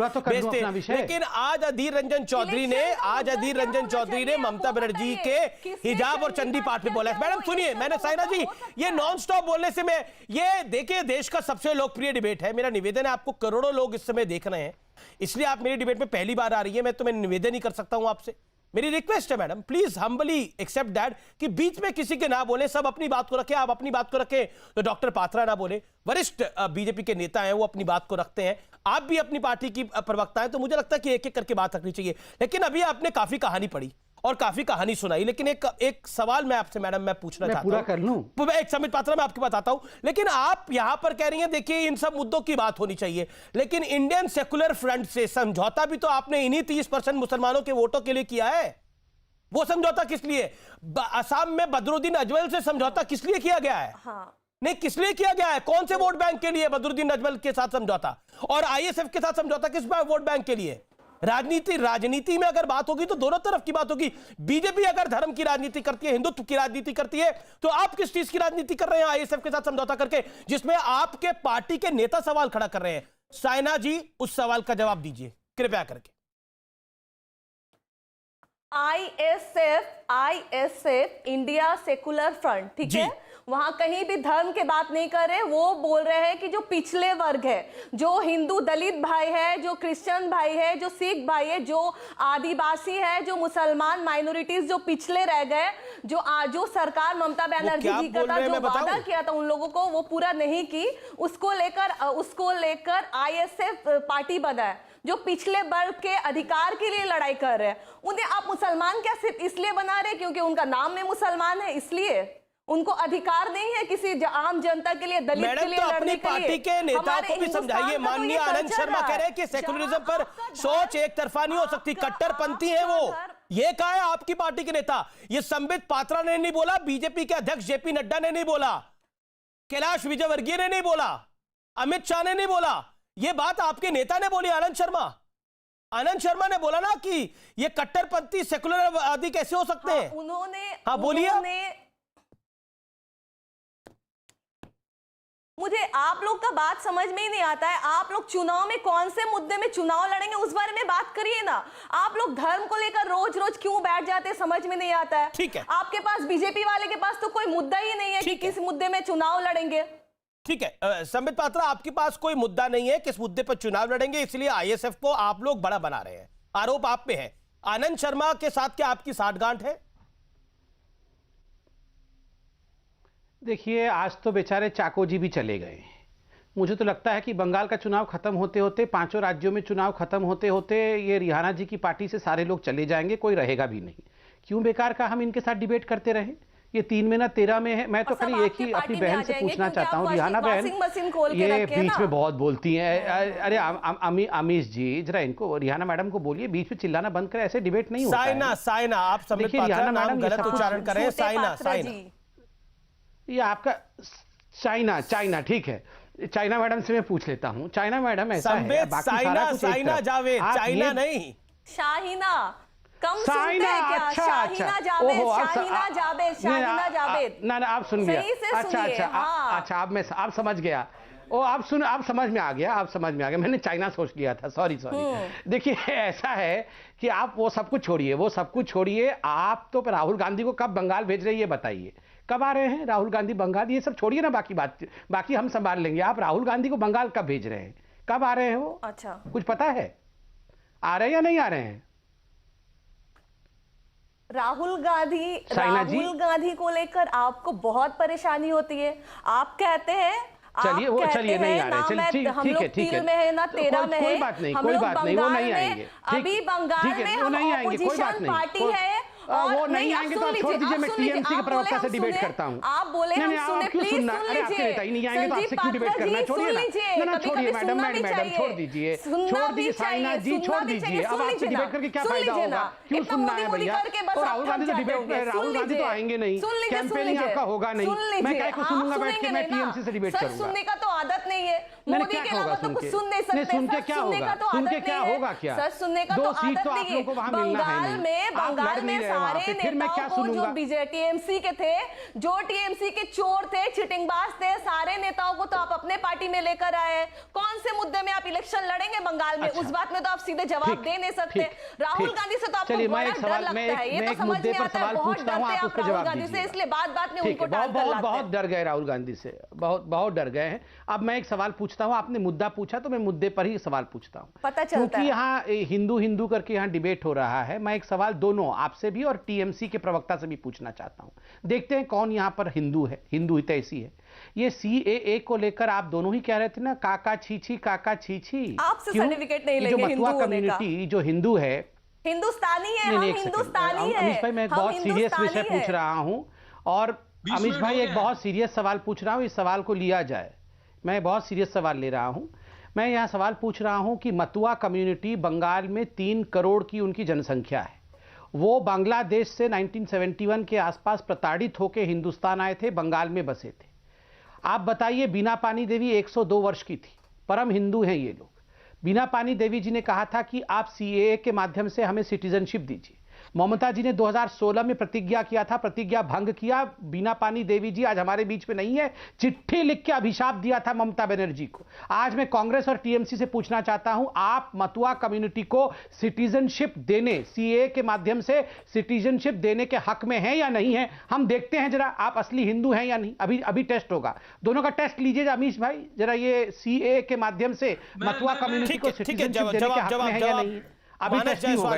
Speaker 1: लेकिन आज अधीर रंजन चौधरी ने ममता बनर्जी के हिजाब और चंडी पाठ पे बोला। मैडम सुनिए, मैंने साइना जी ये नॉन स्टॉप बोलने से मैं, ये देखिए देश का सबसे लोकप्रिय डिबेट है, मेरा निवेदन है, आपको करोड़ों लोग इस समय देख रहे हैं, इसलिए आप मेरी डिबेट में पहली बार आ रही है, मैं तुम्हें निवेदन ही कर सकता हूं आपसे। मेरी रिक्वेस्ट है madam, please humbly accept that कि बीच में किसी के ना बोले, सब अपनी बात को रखें, आप अपनी बात को रखें तो डॉक्टर पात्रा ना बोले, वरिष्ठ बीजेपी के नेता हैं, वो अपनी बात को रखते हैं, आप भी अपनी पार्टी की प्रवक्ता हैं, तो मुझे लगता है कि एक एक करके बात रखनी चाहिए। लेकिन अभी आपने काफी कहानी पढ़ी और काफी कहानी सुनाई, लेकिन एक सवाल मैं आपसे मैडम मैं पूछना चाहता हूं,
Speaker 9: पूरा कर लूं?
Speaker 1: एक संबित पात्रा मैं आपकी बात आता हूं, लेकिन आप यहां पर कह रही हैं देखिए इन सब मुद्दों की बात होनी चाहिए, लेकिन इंडियन सेकुलर फ्रंट से समझौता भी तो आपने इन्हीं 30% मुसलमानों के वोटों के लिए किया है। वो समझौता किस लिए? असम में बदरुद्दीन अजमल से समझौता किस लिए किया गया है? नहीं, किस लिए किया गया है? कौन से वोट बैंक के लिए बदरुद्दीन अजमल के साथ समझौता, और आईएसएफ के साथ समझौता किस वोट बैंक के लिए? राजनीति में अगर बात होगी तो दोनों तरफ की बात होगी। बीजेपी अगर धर्म की राजनीति करती है, हिंदुत्व की राजनीति करती है, तो आप किस चीज की राजनीति कर रहे हैं आईएसएफ के साथ समझौता करके, जिसमें आपके पार्टी के नेता सवाल खड़ा कर रहे हैं? साइना जी उस सवाल का जवाब दीजिए कृपया करके।
Speaker 10: आईएसएफ इंडिया सेकुलर फ्रंट, ठीक है, वहां कहीं भी धर्म की बात नहीं कर रहे, वो बोल रहे हैं कि जो पिछले वर्ग है, जो हिंदू दलित भाई है, जो क्रिश्चियन भाई है, जो सिख भाई है, जो आदिवासी है, जो मुसलमान माइनॉरिटीज जो पिछले रह गए, जो सरकार ममता बनर्जी जी का था, जो वादा किया था उन लोगों को वो पूरा नहीं की, उसको लेकर आईएसएफ पार्टी बना है, जो पिछले वर्ग के अधिकार के लिए लड़ाई कर रहे हैं। उन्हें आप मुसलमान क्या सिर्फ इसलिए बना रहे क्योंकि उनका नाम में मुसलमान है, इसलिए उनको अधिकार नहीं है किसी आम जनता के लिए, दलित के लिए लड़ने के लिए?
Speaker 1: पार्टी के नेताओं को भी समझाइए। माननीय आनंद शर्मा कह रहे हैं कि सेकुलरिज्म पर सोच एक तरफा नहीं हो सकती, कट्टरपंथी है वो, ये कहा है आपकी पार्टी के नेता। ये संबित पात्रा ने नहीं बोला, बीजेपी के अध्यक्ष जेपी नड्डा ने नहीं बोला, कैलाश विजयवर्गीय ने नहीं बोला, अमित शाह ने नहीं बोला, ये बात आपके नेता ने बोली। आनंद शर्मा ने बोला ना कि ये कट्टरपंथी सेकुलरवादी कैसे हो सकते हैं।
Speaker 10: उन्होंने
Speaker 1: बोलिए।
Speaker 10: मुझे आप लोग का बात समझ में ही नहीं आता है। आप लोग चुनाव में कौन से मुद्दे में चुनाव लड़ेंगे उस बारे में बात करिए ना। आप लोग धर्म को लेकर रोज रोज क्यों बैठ जाते हैं समझ में नहीं आता है।
Speaker 1: ठीक है,
Speaker 10: आपके पास, बीजेपी वाले के पास तो कोई मुद्दा ही नहीं है कि किस मुद्दे में चुनाव लड़ेंगे।
Speaker 1: ठीक है संबित पात्रा, आपके पास कोई मुद्दा नहीं है किस मुद्दे पर चुनाव लड़ेंगे, इसलिए आईएसएफ को आप लोग बड़ा बना रहे हैं। आरोप आप पे है। आनंद शर्मा के साथ क्या आपकी साठगांठ है?
Speaker 9: देखिए, आज तो बेचारे चाको जी भी चले गए। मुझे तो लगता है कि बंगाल का चुनाव खत्म होते होते, 5 राज्यों में चुनाव खत्म होते होते ये रिहाना जी की पार्टी से सारे लोग चले जाएंगे, कोई रहेगा भी नहीं। क्यों बेकार का हम इनके साथ डिबेट करते रहे? ये 3 में ना 13 में है। मैं तो खाली एक ही अपनी बहन से पूछना चाहता हूँ, रिहाना बहन, ये बीच में बहुत बोलती हैं। अरे अमीश जी, जरा इनको, रिहाना मैडम को बोलिए बीच में चिल्लाना बंद करें, ऐसे डिबेट नहीं होता है।
Speaker 1: साइना, आप संबित पात्रा नाम गलत उच्चारण कर रहे हैं। साइना,
Speaker 9: ये आपका चाइना, ठीक है। चाइना मैडम से मैं पूछ लेता हूँ। चाइना मैडम, ऐसा है
Speaker 1: साइना जावेद, चाइना नहीं,
Speaker 10: शाहीना। कम सुनते हैं क्या? शाहीना जावेद।
Speaker 9: ना आप सुन गया। अच्छा, आप समझ गया। आप समझ में आ गया। मैंने चाइना सोच लिया था, सॉरी। देखिए, ऐसा है कि आप वो सब कुछ छोड़िए। आप तो राहुल गांधी को कब बंगाल भेज रहे हैं ये बताइए। कब आ रहे हैं राहुल गांधी बंगाल? ये सब छोड़िए ना, बाकी हम संभाल लेंगे। आप राहुल गांधी को बंगाल कब भेज रहे हैं? कब आ रहे हैं वो?
Speaker 10: अच्छा,
Speaker 9: कुछ पता है? आ रहे हैं या नहीं आ रहे हैं?
Speaker 10: राहुल गांधी को लेकर आपको बहुत परेशानी होती है। आप कहते हैं
Speaker 9: चलिए नहीं आ रहे। ठीक है,
Speaker 10: में है ना 13 में है।
Speaker 9: कोई बात नहीं, वो नहीं आएंगे।
Speaker 10: अभी बंगाल में हम ऑपोजिशन पार्टी है और
Speaker 9: वो नहीं आएंगे तो आप छोड़ दीजिए, मैं टीएमसी के प्रवक्ता से डिबेट करता हूं।
Speaker 10: आप बोले हम सुने, प्लीज सुन लीजिए।
Speaker 9: आपके नेता ही नहीं आएंगे तो आपसे क्यों डिबेट करना है? छोड़िए ना, छोड़िए मैडम, छोड़ दीजिए साइना जी, छोड़ दीजिए। अब आपसे डिबेट करके क्या फायदा होगा? क्यों सुनना है भैया? और राहुल गांधी तो डिबेट में, राहुल गांधी तो आएंगे नहीं, कैंपेनिंग आपका होगा नहीं। मैं क्या सुनूंगा बैठ के? मैं टीएमसी से डिबेट करूंगा।
Speaker 10: सुनने का तो आदत नहीं है। मोदी के अलावा तो कुछ सुन नहीं सकते।
Speaker 9: सुन के क्या होगा?
Speaker 10: सर, सुनने का तो आदत नहीं है। बंगाल में सारे नेताओं को जो टीएमसी के थे, जो टीएमसी के चोर थे, चिटिंगबाज थे, सारे नेताओं को तो आप अपने पार्टी में लेकर आए। कौन से मुद्दे में आप इलेक्शन लड़ेंगे बंगाल में? उस बात में तो आप सीधे जवाब दे नहीं सकते। राहुल गांधी से तो आपको बड़ा डर लगता है। ये तो समझ नहीं आता है, बहुत डरते हैं आप राहुल गांधी से, इसलिए बात में उनको
Speaker 9: बहुत डर गए राहुल गांधी से, बहुत डर गए हैं। अब मैं एक सवाल पूछता हूं, आपने मुद्दा पूछा तो मैं मुद्दे पर ही सवाल पूछता हूं,
Speaker 10: पता चलता है।
Speaker 9: क्योंकि यहाँ हिंदू करके यहाँ डिबेट हो रहा है। मैं एक सवाल दोनों आपसे भी और टीएमसी के प्रवक्ता से भी पूछना चाहता हूं। देखते हैं कौन यहाँ पर हिंदू हितैषी है। ये सीएए को लेकर आप दोनों ही कह रहे थे ना, काका छी,
Speaker 10: आपसे सर्टिफिकेट नहीं लेंगे।
Speaker 9: मथुरा कम्युनिटी जो हिंदू है,
Speaker 10: हिंदुस्तानी है, हम हिंदुस्तानी है।
Speaker 9: अमीश भाई, मैं एक बहुत सीरियस विषय पूछ रहा हूं, और अमीश भाई एक बहुत सीरियस सवाल पूछ रहा हूं, इस सवाल को लिया जाए। मैं बहुत सीरियस सवाल ले रहा हूं। मैं यहां सवाल पूछ रहा हूं कि मथुरा कम्युनिटी बंगाल में 3 करोड़ की उनकी जनसंख्या है। वो बांग्लादेश से 1971 के आसपास प्रताड़ित होकर हिंदुस्तान आए थे, बंगाल में बसे थे। आप बताइए, बीना पानी देवी 102 वर्ष की थी, परम हिंदू हैं ये लोग। बीना पानी देवी जी ने कहा था कि आप सीएए के माध्यम से हमें सिटीजनशिप दीजिए। ममता जी ने 2016 में प्रतिज्ञा किया था, प्रतिज्ञा भंग किया। बीना पानी देवी जी आज हमारे बीच में नहीं है, चिट्ठी लिख के अभिशाप दिया था ममता बनर्जी को। आज मैं कांग्रेस और टीएमसी से पूछना चाहता हूं, आप मथुरा कम्युनिटी को सिटीजनशिप देने, सीएए के माध्यम से सिटीजनशिप देने के हक में हैं या नहीं है? हम देखते हैं जरा, आप असली हिंदू हैं या नहीं। अभी टेस्ट होगा, दोनों का टेस्ट लीजिए अमीश भाई जरा। ये सीएए के माध्यम से मथुरा कम्युनिटी को सिटीजनशिप देने के हक में है या नहीं? अभी टेस्ट नहीं होगा।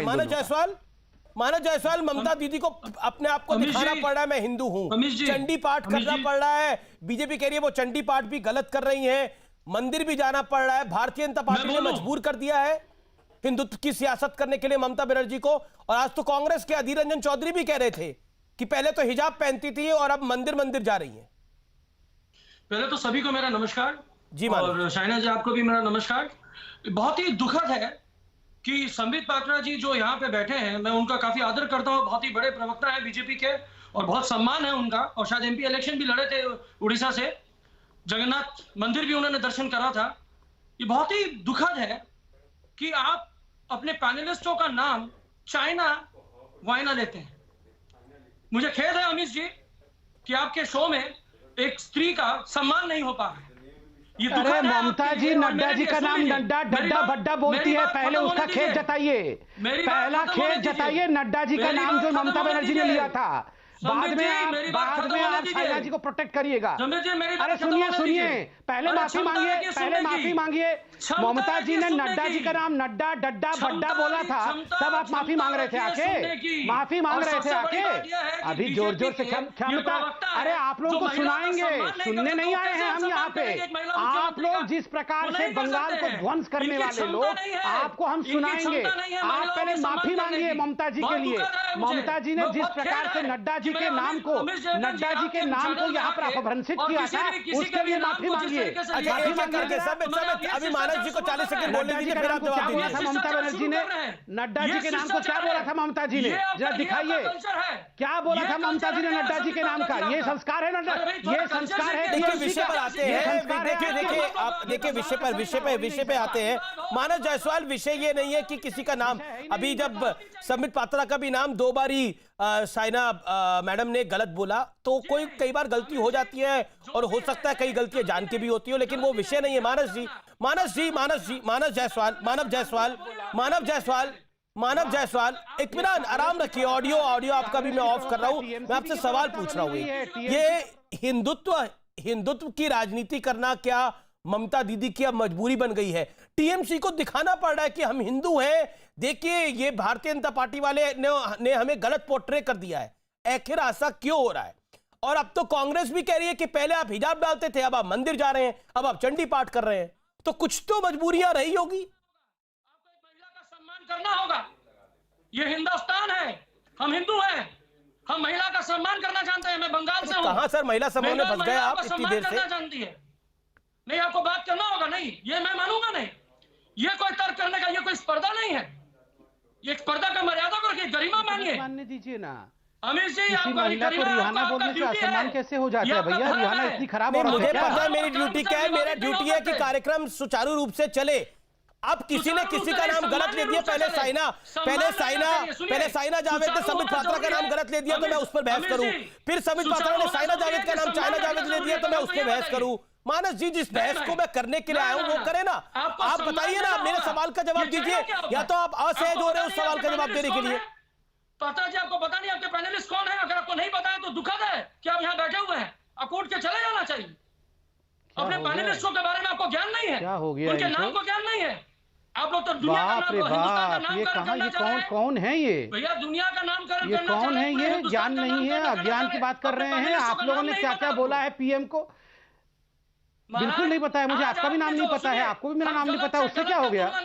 Speaker 1: मानव जायसवाल, ममता दीदी को अपने आप को दिखाना पड़ रहा है मैं हिंदू हूं, चंडी पाठ करना पड़ रहा है। बीजेपी कह रही है वो चंडी पाठ भी गलत कर रही है, मंदिर भी जाना पड़ रहा है। भारतीय जनता पार्टी ने मजबूर कर दिया है हिंदुत्व की सियासत करने के लिए ममता बनर्जी को। और आज तो कांग्रेस के अधीर रंजन चौधरी भी कह रहे थे कि पहले तो हिजाब पहनती थी और अब मंदिर जा रही है।
Speaker 11: पहले तो सभी को मेरा नमस्कार
Speaker 1: जी,
Speaker 11: और शाइना जी आपको भी मेरा नमस्कार। बहुत ही दुखद है कि संबित पात्रा जी जो यहाँ पे बैठे हैं, मैं उनका काफी आदर करता हूँ, बहुत ही बड़े प्रवक्ता है बीजेपी के और बहुत सम्मान है उनका। और शायद एमपी इलेक्शन भी लड़े थे उड़ीसा से, जगन्नाथ मंदिर भी उन्होंने दर्शन करा था। ये बहुत ही दुखद है कि आप अपने पैनलिस्टों का नाम चाइना वाइना लेते हैं। मुझे खेद है अमीश जी कि आपके शो में एक स्त्री का सम्मान नहीं हो पा रहा है। ये
Speaker 9: अरे
Speaker 11: दुखद है
Speaker 9: ममता
Speaker 11: आपके
Speaker 9: जी,
Speaker 11: लिए। और
Speaker 9: नड्डा
Speaker 11: मेरे
Speaker 9: जी
Speaker 11: लिए
Speaker 9: का
Speaker 11: सुन
Speaker 9: नाम
Speaker 11: लीजिए।
Speaker 9: नड्डा
Speaker 11: मेरी
Speaker 9: डड्डा
Speaker 11: बात-
Speaker 9: भड्डा बोलती
Speaker 11: मेरी
Speaker 9: है,
Speaker 11: बात
Speaker 9: पहले
Speaker 11: खत्म
Speaker 9: उसका
Speaker 11: होने
Speaker 9: खेत
Speaker 11: दीजिए।
Speaker 9: जताइए,
Speaker 11: मेरी बात
Speaker 9: पहला
Speaker 11: खत्म
Speaker 9: खेत
Speaker 11: होने दीजिए।
Speaker 9: जताइए नड्डा जी का
Speaker 11: मेरी
Speaker 9: नाम
Speaker 11: बात
Speaker 9: जो
Speaker 11: खत्म
Speaker 9: ममता
Speaker 11: होने
Speaker 9: बनर्जी ने
Speaker 11: दीजिए।
Speaker 9: लिया था। बाद
Speaker 11: संबित
Speaker 9: में
Speaker 11: जी,
Speaker 9: आप
Speaker 11: मेरी बात खत्म होने
Speaker 9: आप
Speaker 11: दीजिए।
Speaker 9: साइना जी को प्रोटेक्ट करिएगा।
Speaker 11: संबित जी, मेरी बात
Speaker 9: अरे
Speaker 11: खत्म
Speaker 9: सुनिए
Speaker 11: होने
Speaker 9: सुनिए,
Speaker 11: दीजिए।
Speaker 9: पहले
Speaker 11: अरे
Speaker 9: माफी
Speaker 11: क्षमता
Speaker 9: मांगिए,
Speaker 11: रखिए
Speaker 9: पहले
Speaker 11: सुनने
Speaker 9: माफी
Speaker 11: की।
Speaker 9: मांगिए।
Speaker 11: क्षमता
Speaker 9: ममता जी
Speaker 11: रखिए
Speaker 9: ने
Speaker 11: सुनने
Speaker 9: नड्डा
Speaker 11: की।
Speaker 9: जी का नाम नड्डा डड्डा
Speaker 11: क्षमता
Speaker 9: भड्डा बोला
Speaker 11: रखिए,
Speaker 9: था,
Speaker 11: क्षमता-
Speaker 9: तब आप माफी मांग रहे थे
Speaker 11: क्षमता रखिए
Speaker 9: आके,
Speaker 11: सुनने की।
Speaker 9: माफी मांग
Speaker 11: और
Speaker 9: रहे थे
Speaker 11: सबसे बड़ी
Speaker 9: आके।
Speaker 11: बात यह है कि
Speaker 9: अभी जोर जोर से
Speaker 11: बीजेपी के
Speaker 9: क्षमता,
Speaker 11: ये प्रवक्ता है,
Speaker 9: अरे आप लोगों
Speaker 11: जो
Speaker 9: को
Speaker 11: महिला का
Speaker 9: सुनाएंगे,
Speaker 11: सम्मान नहीं
Speaker 9: सुनने
Speaker 11: करते,
Speaker 9: नहीं
Speaker 11: तो
Speaker 9: आए
Speaker 11: कैसे
Speaker 9: हैं हम
Speaker 11: सम्मान
Speaker 9: यहाँ पे।
Speaker 11: करेंगे एक महिला
Speaker 9: आप
Speaker 11: मुख्यमंत्री
Speaker 9: लोग
Speaker 11: का?
Speaker 9: जिस प्रकार
Speaker 11: वो
Speaker 9: से
Speaker 11: नहीं कर
Speaker 9: बंगाल
Speaker 11: सकते
Speaker 9: को
Speaker 11: हैं।
Speaker 9: ध्वंस करने
Speaker 11: इनकी
Speaker 9: वाले
Speaker 11: क्षमता
Speaker 9: लोग,
Speaker 11: नहीं है।
Speaker 9: आपको हम
Speaker 11: इनकी
Speaker 9: सुनाएंगे।
Speaker 11: क्षमता नहीं है
Speaker 9: आप
Speaker 11: महिलाओं
Speaker 9: पहले
Speaker 11: को
Speaker 9: माफी
Speaker 11: सम्मान
Speaker 9: मांगिए
Speaker 11: करने की।
Speaker 9: ममता जी के
Speaker 11: बहुत
Speaker 9: लिए।
Speaker 11: दुखद है मुझे।
Speaker 9: ममता जी ने
Speaker 11: मैं
Speaker 9: जिस
Speaker 11: बहुत
Speaker 9: प्रकार
Speaker 11: खेद
Speaker 9: से
Speaker 11: है
Speaker 9: नड्डा जी
Speaker 11: कि
Speaker 9: के
Speaker 11: मैं
Speaker 9: नाम को,
Speaker 11: अमित जयवर्गीय
Speaker 9: नड्डा जी के
Speaker 11: आपके
Speaker 9: नाम को
Speaker 11: चैनल
Speaker 9: यहाँ पर
Speaker 11: में आके
Speaker 9: अपभ्रंशित
Speaker 11: और
Speaker 9: किया
Speaker 11: किसी
Speaker 9: था,
Speaker 11: भी- किसी
Speaker 9: उसके
Speaker 11: के भी
Speaker 9: लिए
Speaker 11: नाम
Speaker 9: माफी
Speaker 11: को जिस
Speaker 9: मांगिए।
Speaker 11: तरीके से
Speaker 1: अच्छा,
Speaker 11: लिया
Speaker 1: एक
Speaker 11: जाता
Speaker 1: एक करके
Speaker 11: है,
Speaker 1: सब
Speaker 11: तो मैं
Speaker 1: सब अभी मानस जी को 40 सेकंड बोलने
Speaker 9: नड्डा जी
Speaker 1: दीजिए,
Speaker 9: के
Speaker 1: फिर
Speaker 9: नाम
Speaker 1: आप
Speaker 9: को क्या
Speaker 1: जवाब
Speaker 9: बोला था
Speaker 1: दीजिए।
Speaker 9: ममता
Speaker 11: शिष्टाचार
Speaker 9: बनर्जी
Speaker 11: शुरू
Speaker 9: ने?
Speaker 11: कर रहे हैं।
Speaker 9: नड्डा
Speaker 11: ये
Speaker 9: जी के नाम को क्या
Speaker 11: शिष्टाचार
Speaker 9: बोला
Speaker 11: है।
Speaker 9: था ममता जी ने?
Speaker 11: ये आपका-
Speaker 9: जरा
Speaker 11: ये
Speaker 9: दिखाइए,
Speaker 11: आपका कल्चर है।
Speaker 9: क्या बोला
Speaker 11: ये
Speaker 9: था ममता जी ने
Speaker 11: कल्चर है,
Speaker 9: नड्डा जी के नाम का?
Speaker 11: आपका।
Speaker 9: ये संस्कार है नड्डा,
Speaker 11: अरे भाई, थोड़ा
Speaker 9: ये
Speaker 11: कल्चर
Speaker 9: संस्कार है
Speaker 11: सीखिए।
Speaker 1: देखिए
Speaker 9: TMC
Speaker 1: विषय
Speaker 9: का,
Speaker 1: पर आते
Speaker 9: ये
Speaker 1: हैं,
Speaker 9: संस्कार है
Speaker 1: देखिए
Speaker 9: आपके।
Speaker 1: देखिए आप देखिए विषय पे आते हैं। मानस जायसवाल, विषय ये नहीं है कि किसी का नाम, अभी जब संबित पात्रा का भी नाम 2 बारी साइना मैडम ने गलत बोला, तो कोई कई बार गलती हो जाती है और हो सकता है कई गलतियां जान के भी होती हो, लेकिन वो विषय नहीं है। मानव जायसवाल इत्मीनान, आराम रखिए। ऑडियो आपका भी मैं ऑफ कर रहा हूं। मैं आपसे सवाल पूछ रहा हूं, ये हिंदुत्व की राजनीति करना क्या ममता दीदी की अब मजबूरी बन गई है? टीएमसी को दिखाना पड़ रहा है कि हम हिंदू हैं, देखिए ये भारतीय जनता पार्टी वाले ने हमें गलत पोर्ट्रे कर दिया है। आखिर ऐसा क्यों हो रहा है? और अब तो कांग्रेस भी कह रही है कि पहले आप हिजाब डालते थे, अब आप मंदिर जा रहे हैं, अब आप चंडी पाठ कर रहे हैं, तो कुछ तो मजबूरियां रही होगी।
Speaker 11: करना होगा। ये हिंदुस्तान है, हम हिंदू हैं, हम महिला का सम्मान करना जानते हैं। मैं बंगाल से हूं।
Speaker 1: कहां सर महिला समूह में फंस गए आप इतनी देर से?
Speaker 11: जानती है नहीं, आपको बात करना होगा। नहीं, ये मैं मानूंगा नहीं। ये कोई तर्क करने का ये कोई स्पर्धा नहीं है। ये स्पर्धा का मर्यादा को रखिए, गरिमा मानिए।
Speaker 9: मानने दीजिए ना।
Speaker 11: अमित जी,
Speaker 9: किसी
Speaker 11: आपका
Speaker 9: महिला को रिहाना बोलने से असम्मान कैसे हो जाता है भैया? रिहाना इतनी खराब
Speaker 1: नहीं,
Speaker 9: औरत
Speaker 1: मुझे
Speaker 9: है क्या?
Speaker 1: पता है मेरी ड्यूटी क्या है। मेरा ड्यूटी है कि कार्यक्रम सुचारू रूप से चले। अब किसी ने किसी का नाम गलत ले दिया, पहले साइना जावेद ने संबित पात्रा का नाम गलत ले दिया तो मैं उस पर बहस करूं, फिर संबित पात्रा ने साइना जावेद का नाम चाइना जावेद ले दिया तो मैं उस पर बहस करूं। मानस जी, जिस बहस को मैं करने के लिए आया हूं वो करे ना। आप बताइए ना, मेरे सवाल का जवाब दीजिए, या तो आप असहज हो रहे हो उस सवाल का जवाब देने के लिए।
Speaker 11: पता जी, आपको पता नहीं आपके पैनलिस्ट कौन है? अगर आपको नहीं पता है तो दुखद है कि आप यहाँ बैठे हुए हैं। आप उठ के चले जाना चाहिए। अपने पैनलिस्टों के बारे में आपको ज्ञान नहीं है,
Speaker 9: क्या हो गया
Speaker 11: उनके
Speaker 9: इनको?
Speaker 11: नाम को ज्ञान नहीं है। आप लोग तो दुनिया का
Speaker 9: बाप रे
Speaker 11: नाम, हिंदुस्तान का
Speaker 9: बाप,
Speaker 11: नाम
Speaker 9: ये
Speaker 11: करण
Speaker 9: कहाँ,
Speaker 11: करना
Speaker 9: ये
Speaker 11: चाह रहे हैं।
Speaker 9: कौन है ये?
Speaker 11: भैया दुनिया का नामकरण
Speaker 9: ये
Speaker 11: करना
Speaker 9: कौन
Speaker 11: चाह
Speaker 9: है?
Speaker 11: रहे हैं,
Speaker 9: ये
Speaker 11: हिंदुस्तान
Speaker 9: ज्ञान
Speaker 11: का
Speaker 9: नहीं है,
Speaker 11: नामकरण
Speaker 9: अज्ञान
Speaker 11: करना
Speaker 9: की बात
Speaker 11: चाह
Speaker 9: कर
Speaker 11: रहे
Speaker 9: रहे
Speaker 11: हैं।
Speaker 9: हैं।
Speaker 11: अपने
Speaker 9: आप लोगों ने
Speaker 11: पैनलिस्टों
Speaker 9: क्या
Speaker 11: का
Speaker 9: क्या
Speaker 11: नाम
Speaker 9: बोला है पीएम को? बिल्कुल नहीं पता है मुझे, आपका भी नाम नहीं पता है, आपको भी मेरा नाम नहीं पता है। उससे क्या हो गया?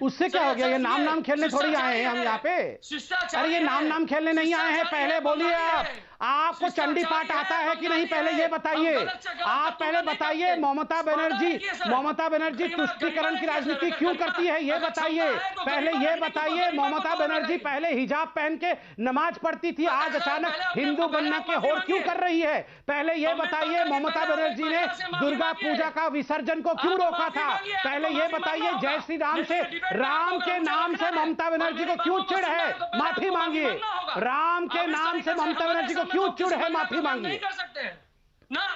Speaker 9: उससे क्या हो गया? ये नाम खेलने थोड़ी आए हैं हम यहाँ पे। अरे ये नाम खेलने नहीं आए हैं। पहले बोलिए, आपको चंडी पाठ आता है कि नहीं, पहले ये बताइए। आप पहले बताइए, ममता बनर्जी तुष्टीकरण की राजनीति क्यों करती है, ये बताइए। पहले ये बताइए, ममता बनर्जी पहले हिजाब पहन के नमाज पढ़ती थी, आज अचानक हिंदू बनने के होड़ क्यों कर रही है? पहले ये बताइए, ममता बनर्जी ने दुर्गा पूजा का विसर्जन को क्यों रोका था? पहले ये बताइए, जय श्री राम से, राम के नाम से ममता बनर्जी को क्यों चिढ़ है? माफी मांगिए। राम के नाम से ममता बनर्जी को क्यों चिढ़ है? माफी मांगिए।
Speaker 11: कर सकते हैं ना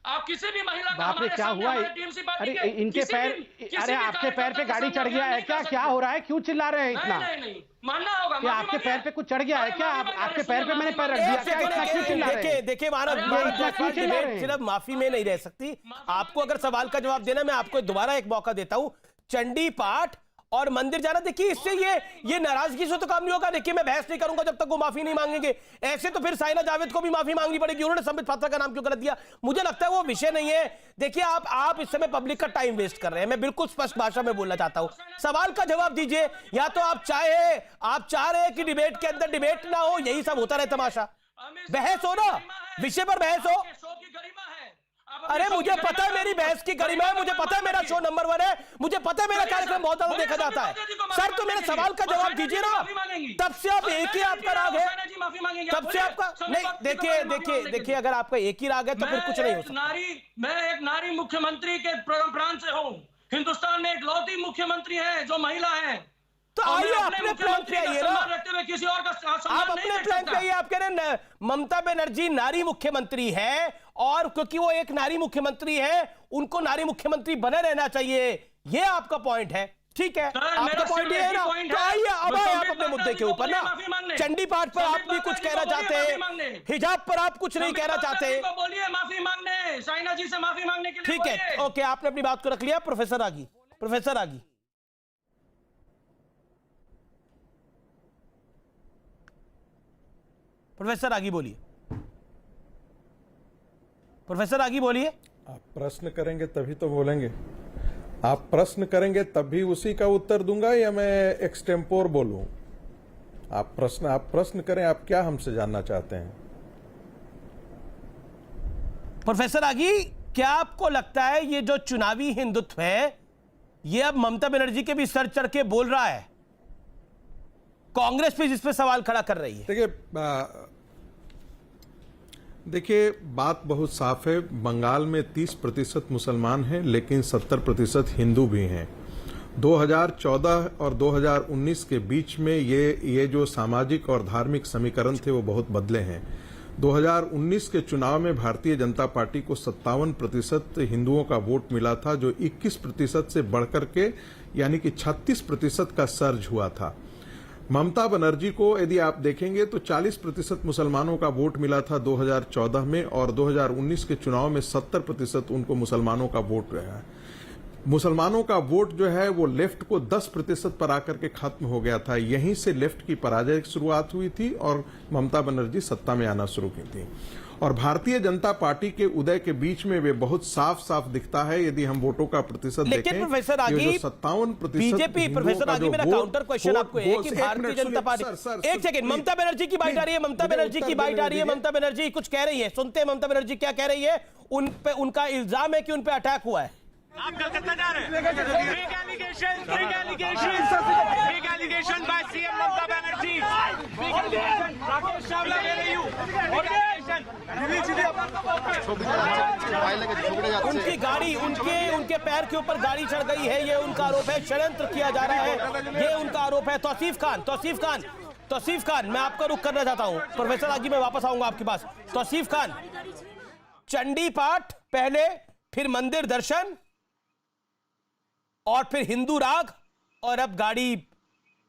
Speaker 11: आप किसी भी महिला का।
Speaker 9: बाप रे, क्या हुआ? अरे इनके पैर, अरे आपके पैर पे गाड़ी चढ़ गया है क्या? क्या हो रहा है? क्यों चिल्ला रहे हैं इतना?
Speaker 11: नहीं, मानना होगा।
Speaker 9: क्या आपके पैर पे कुछ चढ़ गया है क्या? आपके पैर पे मैंने पैर रख दिया क्या? इतना क्यों चिल्ला रहे हैं?
Speaker 1: देखिए मानव, सिर्फ माफी में नहीं रह सकती। आपको अगर सवाल का जवाब देना, मैं आपको दोबारा एक मौका देता हूं। चंडी पाठ और मंदिर जाना, देखिए इससे ये नाराजगी से तो काम नहीं होगा। देखिए मैं बहस नहीं करूंगा जब तक वो माफी नहीं मांगेंगे। ऐसे तो फिर साइना जावेद को भी माफी मांगनी पड़ेगी, उन्होंने संबित पात्रा का नाम क्यों गलत दिया। मुझे लगता है वो विषय नहीं है। देखिए आप इस समय पब्लिक का टाइम वेस्ट कर रहे हैं। मैं बिल्कुल स्पष्ट भाषा में बोलना चाहता हूं, सवाल का जवाब दीजिए। या तो आप चाह रहे हैं कि डिबेट के अंदर डिबेट ना हो, यही सब होता रहे तमाशा। बहस हो ना, विषय पर बहस हो। अरे मुझे पता है मेरी बहस की गरिमा है, मुझे पता है मेरा शो नंबर 1 है, मुझे पता है मेरा कार्यक्रम बहुत ज्यादा देखा जाता है। सर तो मेरे सवाल का जवाब दीजिए ना। तब से आप एक ही आपका राग है, तब से आपका नहीं। देखिए अगर आपका एक ही राग है तो फिर कुछ नहीं हो सकता।
Speaker 11: मैं एक नारी मुख्यमंत्री के प्रांत से हूँ। हिंदुस्तान में एक लौती मुख्यमंत्री है जो महिला है।
Speaker 1: तो
Speaker 11: और
Speaker 1: आइए
Speaker 11: मैं
Speaker 1: अपने प्लान पे आइए ना,
Speaker 11: रखते हुए किसी और का
Speaker 1: आप
Speaker 11: सम्मान नहीं
Speaker 1: अपने
Speaker 11: कर
Speaker 1: प्लान पे
Speaker 11: सकता।
Speaker 1: आइए। आप कह रहे हैं ममता बनर्जी नारी मुख्यमंत्री है, और क्योंकि वो एक नारी मुख्यमंत्री है उनको नारी मुख्यमंत्री बने रहना चाहिए, ये आपका पॉइंट है। ठीक है, आपका पॉइंट ये है ना, तो आइए अब आए आप अपने मुद्दे के ऊपर ना। चंडी पाठ पर आप भी कुछ कहना चाहते हैं, हिजाब पर आप कुछ नहीं कहना चाहते,
Speaker 11: बोलिए माफी मांगने, साइना जी से माफी मांगने के लिए
Speaker 1: ठीक है, ओके, आपने अपनी बात को रख लिया। प्रोफेसर आगी, प्रोफेसर आगी, प्रोफेसर आगी बोलिए, प्रोफेसर आगी बोलिए।
Speaker 12: आप प्रश्न करेंगे तभी तो बोलेंगे। आप प्रश्न करेंगे तभी उसी का उत्तर दूंगा, या मैं एक्सटेम्पोर बोलूं? आप प्रश्न करें, आप क्या हमसे जानना चाहते हैं?
Speaker 1: प्रोफेसर आगी, क्या आपको लगता है ये जो चुनावी हिंदुत्व है ये अब ममता बनर्जी के भी सर चढ़ के बोल रहा है, कांग्रेस भी जिस पे सवाल खड़ा कर रही है?
Speaker 12: देखिए बात बहुत साफ है। बंगाल में 30% मुसलमान हैं, लेकिन 70% हिंदू भी हैं। 2014 और 2019 के बीच में ये जो सामाजिक और धार्मिक समीकरण थे वो बहुत बदले हैं। 2019 के चुनाव में भारतीय जनता पार्टी को 57% हिंदुओं का वोट मिला था, जो 21% से बढ़कर के यानी कि 36% का सर्ज हुआ था। ममता बनर्जी को यदि आप देखेंगे तो 40% मुसलमानों का वोट मिला था 2014 में, और 2019 के चुनाव में 70% उनको मुसलमानों का वोट रहा है। मुसलमानों का वोट जो है वो लेफ्ट को 10% पर आकर के खत्म हो गया था। यहीं से लेफ्ट की पराजय की शुरुआत हुई थी और ममता बनर्जी सत्ता में आना शुरू की थी। और भारतीय जनता पार्टी के उदय के बीच में वे बहुत साफ साफ दिखता है यदि हम वोटों का प्रतिशत देखें।
Speaker 1: लेकिन प्रोफेसर आगी,
Speaker 12: 57%
Speaker 1: बीजेपी, प्रोफेसर आगी, मेरा काउंटर क्वेश्चन आपको है कि भारतीय जनता पार्टी, एक सेकंड, ममता बनर्जी की बाइट आ रही है, ममता बनर्जी की बाइट आ रही है, ममता बनर्जी कुछ कह रही है, सुनते हैं ममता बनर्जी क्या कह रही है। उन पे उनका इल्जाम है कि उन पे अटैक हुआ है।
Speaker 13: आप कलकत्ता जा रहे हैं? Big allegation by CM Mamata Banerjee. Big allegation. Rakesh Chawla ले रही हूँ.
Speaker 1: उनकी गाड़ी, उनके पैर के ऊपर गाड़ी चढ़ गई है, ये उनका आरोप है। षड्यंत्र किया जा रहा है, ये उनका आरोप है। तौसीफ खान, मैं आपका रुख करना चाहता हूँ। प्रोफेसर आगी, मैं वापस आऊंगा आपके पास। तौसीफ खान, चंडी पाठ पहले, फिर मंदिर दर्शन, और फिर हिंदू राग, और अब गाड़ी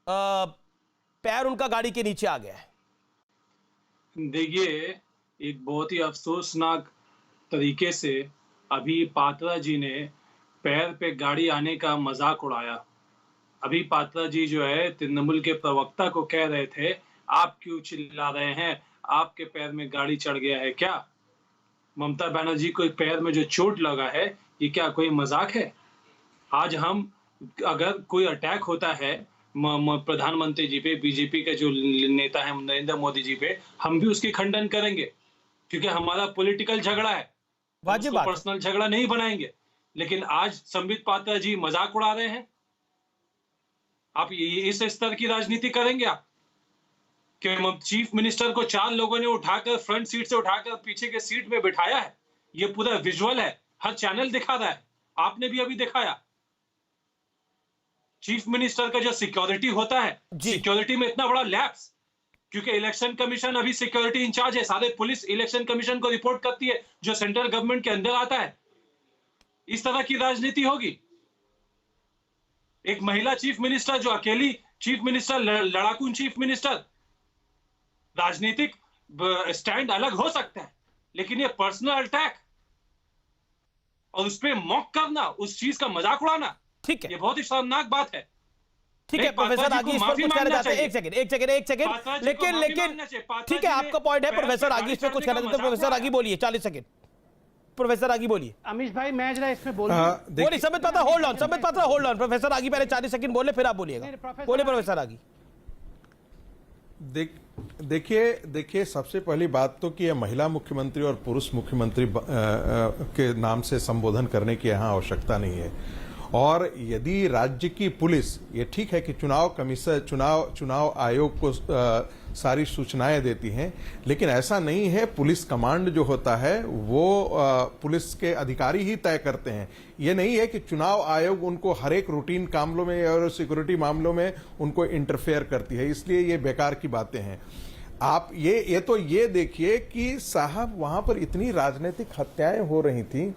Speaker 1: पैर उनका गाड़ी के नीचे आ गया है।
Speaker 11: देखिए, एक बहुत ही अफसोसनाक तरीके से अभी पात्रा जी ने पैर पे गाड़ी आने का मजाक उड़ाया। अभी पात्रा जी जो है तृणमूल के प्रवक्ता को कह रहे थे, आप क्यों चिल्ला रहे हैं, आपके पैर में गाड़ी चढ़ गया है क्या? ममता बनर्जी को पैर में जो चोट लगा है, ये क्या कोई मजाक है? आज हम अगर कोई अटैक होता है प्रधानमंत्री जी पे, बीजेपी के जो नेता है नरेंद्र मोदी जी पे, हम भी उसकी खंडन करेंगे, क्योंकि हमारा पॉलिटिकल झगड़ा है,
Speaker 1: वाजिब बात,
Speaker 11: पर्सनल झगड़ा नहीं बनाएंगे। लेकिन आज संबित पात्रा जी मजाक उड़ा रहे हैं। आप इस स्तर की राजनीति करेंगे आप? कि चीफ मिनिस्टर को 4 लोगों ने उठाकर फ्रंट सीट से उठाकर पीछे के सीट में बिठाया है, ये पूरा विजुअल है, हर चैनल दिखा रहा है, आपने भी अभी दिखाया। चीफ मिनिस्टर का जो सिक्योरिटी होता है, सिक्योरिटी में इतना बड़ा लैप्स, क्योंकि इलेक्शन कमीशन अभी सिक्योरिटी इंचार्ज है, सारे पुलिस इलेक्शन कमीशन को रिपोर्ट करती है, जो सेंट्रल गवर्नमेंट के अंदर आता है। इस तरह की राजनीति होगी? एक महिला चीफ मिनिस्टर, जो अकेली चीफ मिनिस्टर, लड़ाकू चीफ मिनिस्टर। राजनीतिक स्टैंड अलग हो सकता है, लेकिन ये पर्सनल अटैक और उस पर मॉक करना, उस चीज का मजाक उड़ाना,
Speaker 1: ठीक है,
Speaker 11: ये बहुत ही शर्मनाक बात है।
Speaker 1: ठीक है प्रोफेसर आगी, इस पर कुछ कहना चाहते हैं? एक सेकंड, लेकिन ठीक है, आपका पॉइंट है प्रोफेसर आगी, इस पर कुछ कहना चाहते हैं? प्रोफेसर आगी बोलिए, 40 सेकंड। प्रोफेसर आगी बोलिए।
Speaker 9: अमीश भाई, मैं जरा इसमें बोलिए।
Speaker 1: Sambit Patra hold on. Professor आगी पहले 40 सेकंड बोले, फिर आप बोलिएगा। बोले प्रोफेसर आगी।
Speaker 12: देखिए सबसे पहली बात तो कि यह महिला मुख्यमंत्री और पुरुष मुख्यमंत्री के नाम से संबोधन करने की यहाँ आवश्यकता नहीं है। और यदि राज्य की पुलिस, ये ठीक है कि चुनाव कमीशन, चुनाव आयोग को सारी सूचनाएं देती हैं, लेकिन ऐसा नहीं है। पुलिस कमांड जो होता है वो पुलिस के अधिकारी ही तय करते हैं। ये नहीं है कि चुनाव आयोग उनको हर एक रूटीन मामलों में और सिक्योरिटी मामलों में उनको इंटरफेयर करती है, इसलिए ये बेकार की बातें हैं। आप ये देखिए कि साहब वहां पर इतनी राजनीतिक हत्याएं हो रही थी,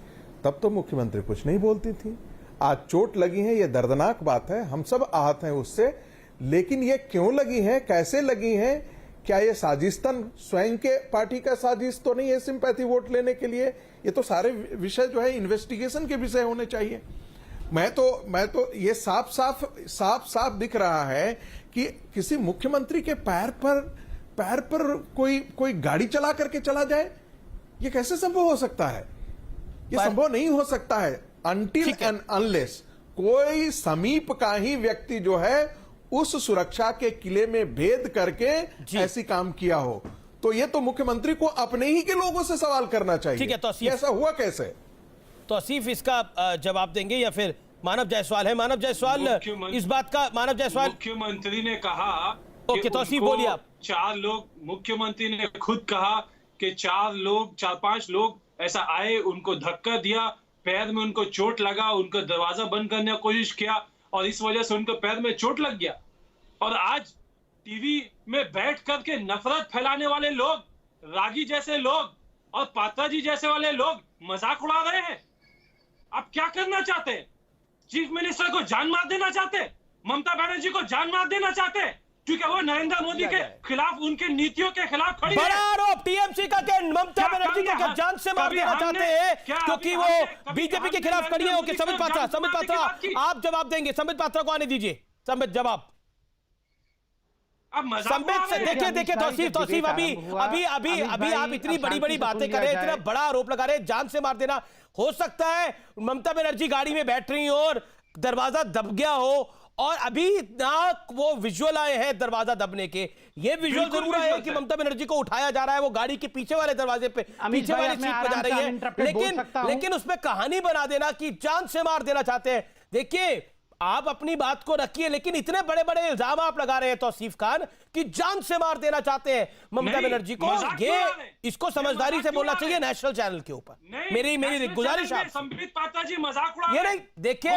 Speaker 12: तब तो मुख्यमंत्री कुछ नहीं बोलती थी। आज चोट लगी है, ये दर्दनाक बात है, हम सब आहत हैं उससे, लेकिन ये क्यों लगी है, कैसे लगी है? क्या ये साजिशतन स्वयं के पार्टी का साजिश तो नहीं है सिंपैथी वोट लेने के लिए? ये तो सारे विषय जो है इन्वेस्टिगेशन के विषय होने चाहिए। मैं तो ये साफ दिख रहा है कि किसी मुख्यमंत्री के पैर पर कोई गाड़ी चला करके चला जाए। ये कैसे संभव हो सकता है? ये संभव नहीं हो सकता है अनटिल एंड अनलेस कोई समीप का ही व्यक्ति जो है उस सुरक्षा के किले में भेद करके ऐसी काम किया हो। तो ये तो मुख्यमंत्री को अपने ही के लोगों से सवाल करना चाहिए।
Speaker 1: ठीक है, तो
Speaker 12: ऐसा हुआ कैसे?
Speaker 1: तो आसिफ इसका जवाब देंगे या फिर मानव जायसवाल है? मानव जायसवाल इस बात का, मानव जायसवाल।
Speaker 14: मुख्यमंत्री ने कहा,
Speaker 1: ओके, तो आसिफ बोलिए आप।
Speaker 14: 4 लोग, मुख्यमंत्री ने खुद कहा कि 4-5 लोग ऐसा आए, उनको धक्का दिया, पैर में उनको चोट लगा, उनको दरवाजा बंद करने की कोशिश किया और इस वजह से उनको पैर में चोट लग गया। और आज टीवी में बैठ करके नफरत फैलाने वाले लोग, रागी जैसे लोग और पात्रा जी जैसे वाले लोग मजाक उड़ा रहे हैं। आप क्या करना चाहते हैं? चीफ मिनिस्टर को जान मार देना चाहते हैं? ममता बनर्जी को जान मार देना चाहते हैं क्योंकि वो नरेंद्र मोदी के खिलाफ, उनके नीतियों के खिलाफ खड़ी है।
Speaker 1: बड़ा आरोप टीएमसी का कि ममता बनर्जी को जान से मार देना चाहते हैं क्योंकि वो बीजेपी के खिलाफ खड़ी है। ओके, संबित पात्रा आप जवाब देंगे। संबित पात्रा को आने दीजिए। संबित जवाब। संबित देखिए तौसीफ अभी आप इतनी बड़ी बातें कर रहे हैं, इतना बड़ा आरोप लगा रहे हैं, जान से मार देना। हो सकता है ममता बनर्जी गाड़ी में बैठ रही हो और दरवाजा दब गया हो और अभी ना वो विजुअल आए हैं दरवाजा दबने के। ये विजुअल जरूर आए कि ममता बनर्जी को उठाया जा रहा है, वो गाड़ी के पीछे वाले दरवाजे पे, पीछे वाली सीट पर जा रही है, लेकिन उसमें कहानी बना देना कि जान से मार देना चाहते हैं। देखिए, आप अपनी बात को रखिए, लेकिन इतने बड़े बड़े इल्जाम आप लगा रहे हैं तौसीफ खान कि जान से मार देना चाहते हैं ममता बनर्जी को। ये इसको समझदारी से बोलना चाहिए नेशनल चैनल के ऊपर। मेरी गुजारिश है।
Speaker 14: संबित पात्रा जी मजाक उड़ा
Speaker 1: ये नहीं, देखिए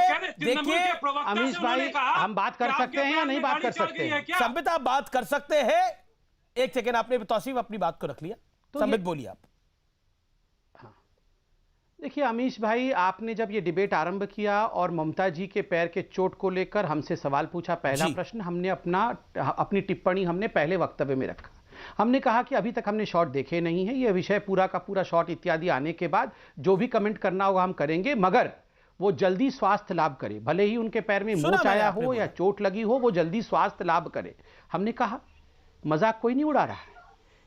Speaker 9: अमीश भाई, हम बात कर सकते हैं या नहीं बात कर सकते हैं?
Speaker 1: संबित आप बात कर सकते हैं। एक सेकेंड, आपने तौसीफ अपनी बात को रख लिया, संबित बोलिए आप।
Speaker 9: देखिए अमीश भाई, आपने जब ये डिबेट आरंभ किया और ममता जी के पैर के चोट को लेकर हमसे सवाल पूछा, पहला प्रश्न हमने अपनी टिप्पणी हमने पहले वक्तव्य में रखा। हमने कहा कि अभी तक हमने शॉट देखे नहीं है, ये विषय पूरा का पूरा शॉट इत्यादि आने के बाद जो भी कमेंट करना होगा हम करेंगे, मगर वो जल्दी स्वास्थ्य लाभ करे। भले ही उनके पैर में मोच आया हो या चोट लगी हो, वो जल्दी स्वास्थ्य लाभ करे। हमने कहा मजाक कोई नहीं उड़ा रहा है।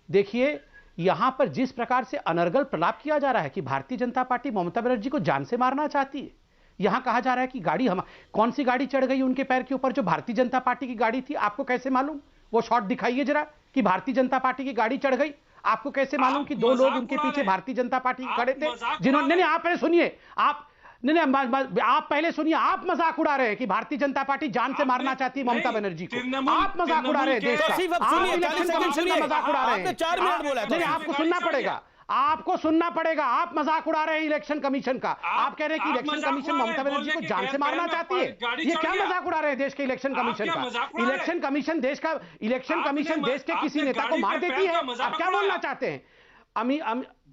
Speaker 9: देखिए, यहां पर जिस प्रकार से अनर्गल प्रलाप किया जा रहा है कि भारतीय जनता पार्टी ममता बनर्जी को जान से मारना चाहती है। यहां कहा जा रहा है कि गाड़ी कौन सी गाड़ी चढ़ गई उनके पैर के ऊपर, जो भारतीय जनता पार्टी की गाड़ी थी। आपको कैसे मालूम? वो शॉट दिखाइए जरा कि भारतीय जनता पार्टी की गाड़ी चढ़ गई। आपको कैसे मालूम कि 2 लोग उनके पीछे भारतीय जनता पार्टी खड़े थे जिन्होंने, नहीं आप पहले सुनिए, आप पहले सुनिए, आप मजाक उड़ा रहे हैं कि भारतीय जनता पार्टी जान से मारना चाहती है ममता बनर्जी को। आप मजाक उड़ा रहे हैं देश का, आप इलेक्शन कमीशन का मजाक उड़ा रहे हैं।
Speaker 1: 4 मिनट बोला,
Speaker 9: नहीं आपको सुनना पड़ेगा, आपको सुनना पड़ेगा। आप मजाक उड़ा रहे हैं इलेक्शन कमीशन का। आप कह रहे हैं कि इलेक्शन कमीशन ममता बनर्जी को जान से मारना चाहती है। ये क्या मजाक उड़ा रहे हैं देश के इलेक्शन कमीशन का? इलेक्शन कमीशन देश के किसी नेता को मार देती है? आप क्या बोलना चाहते हैं?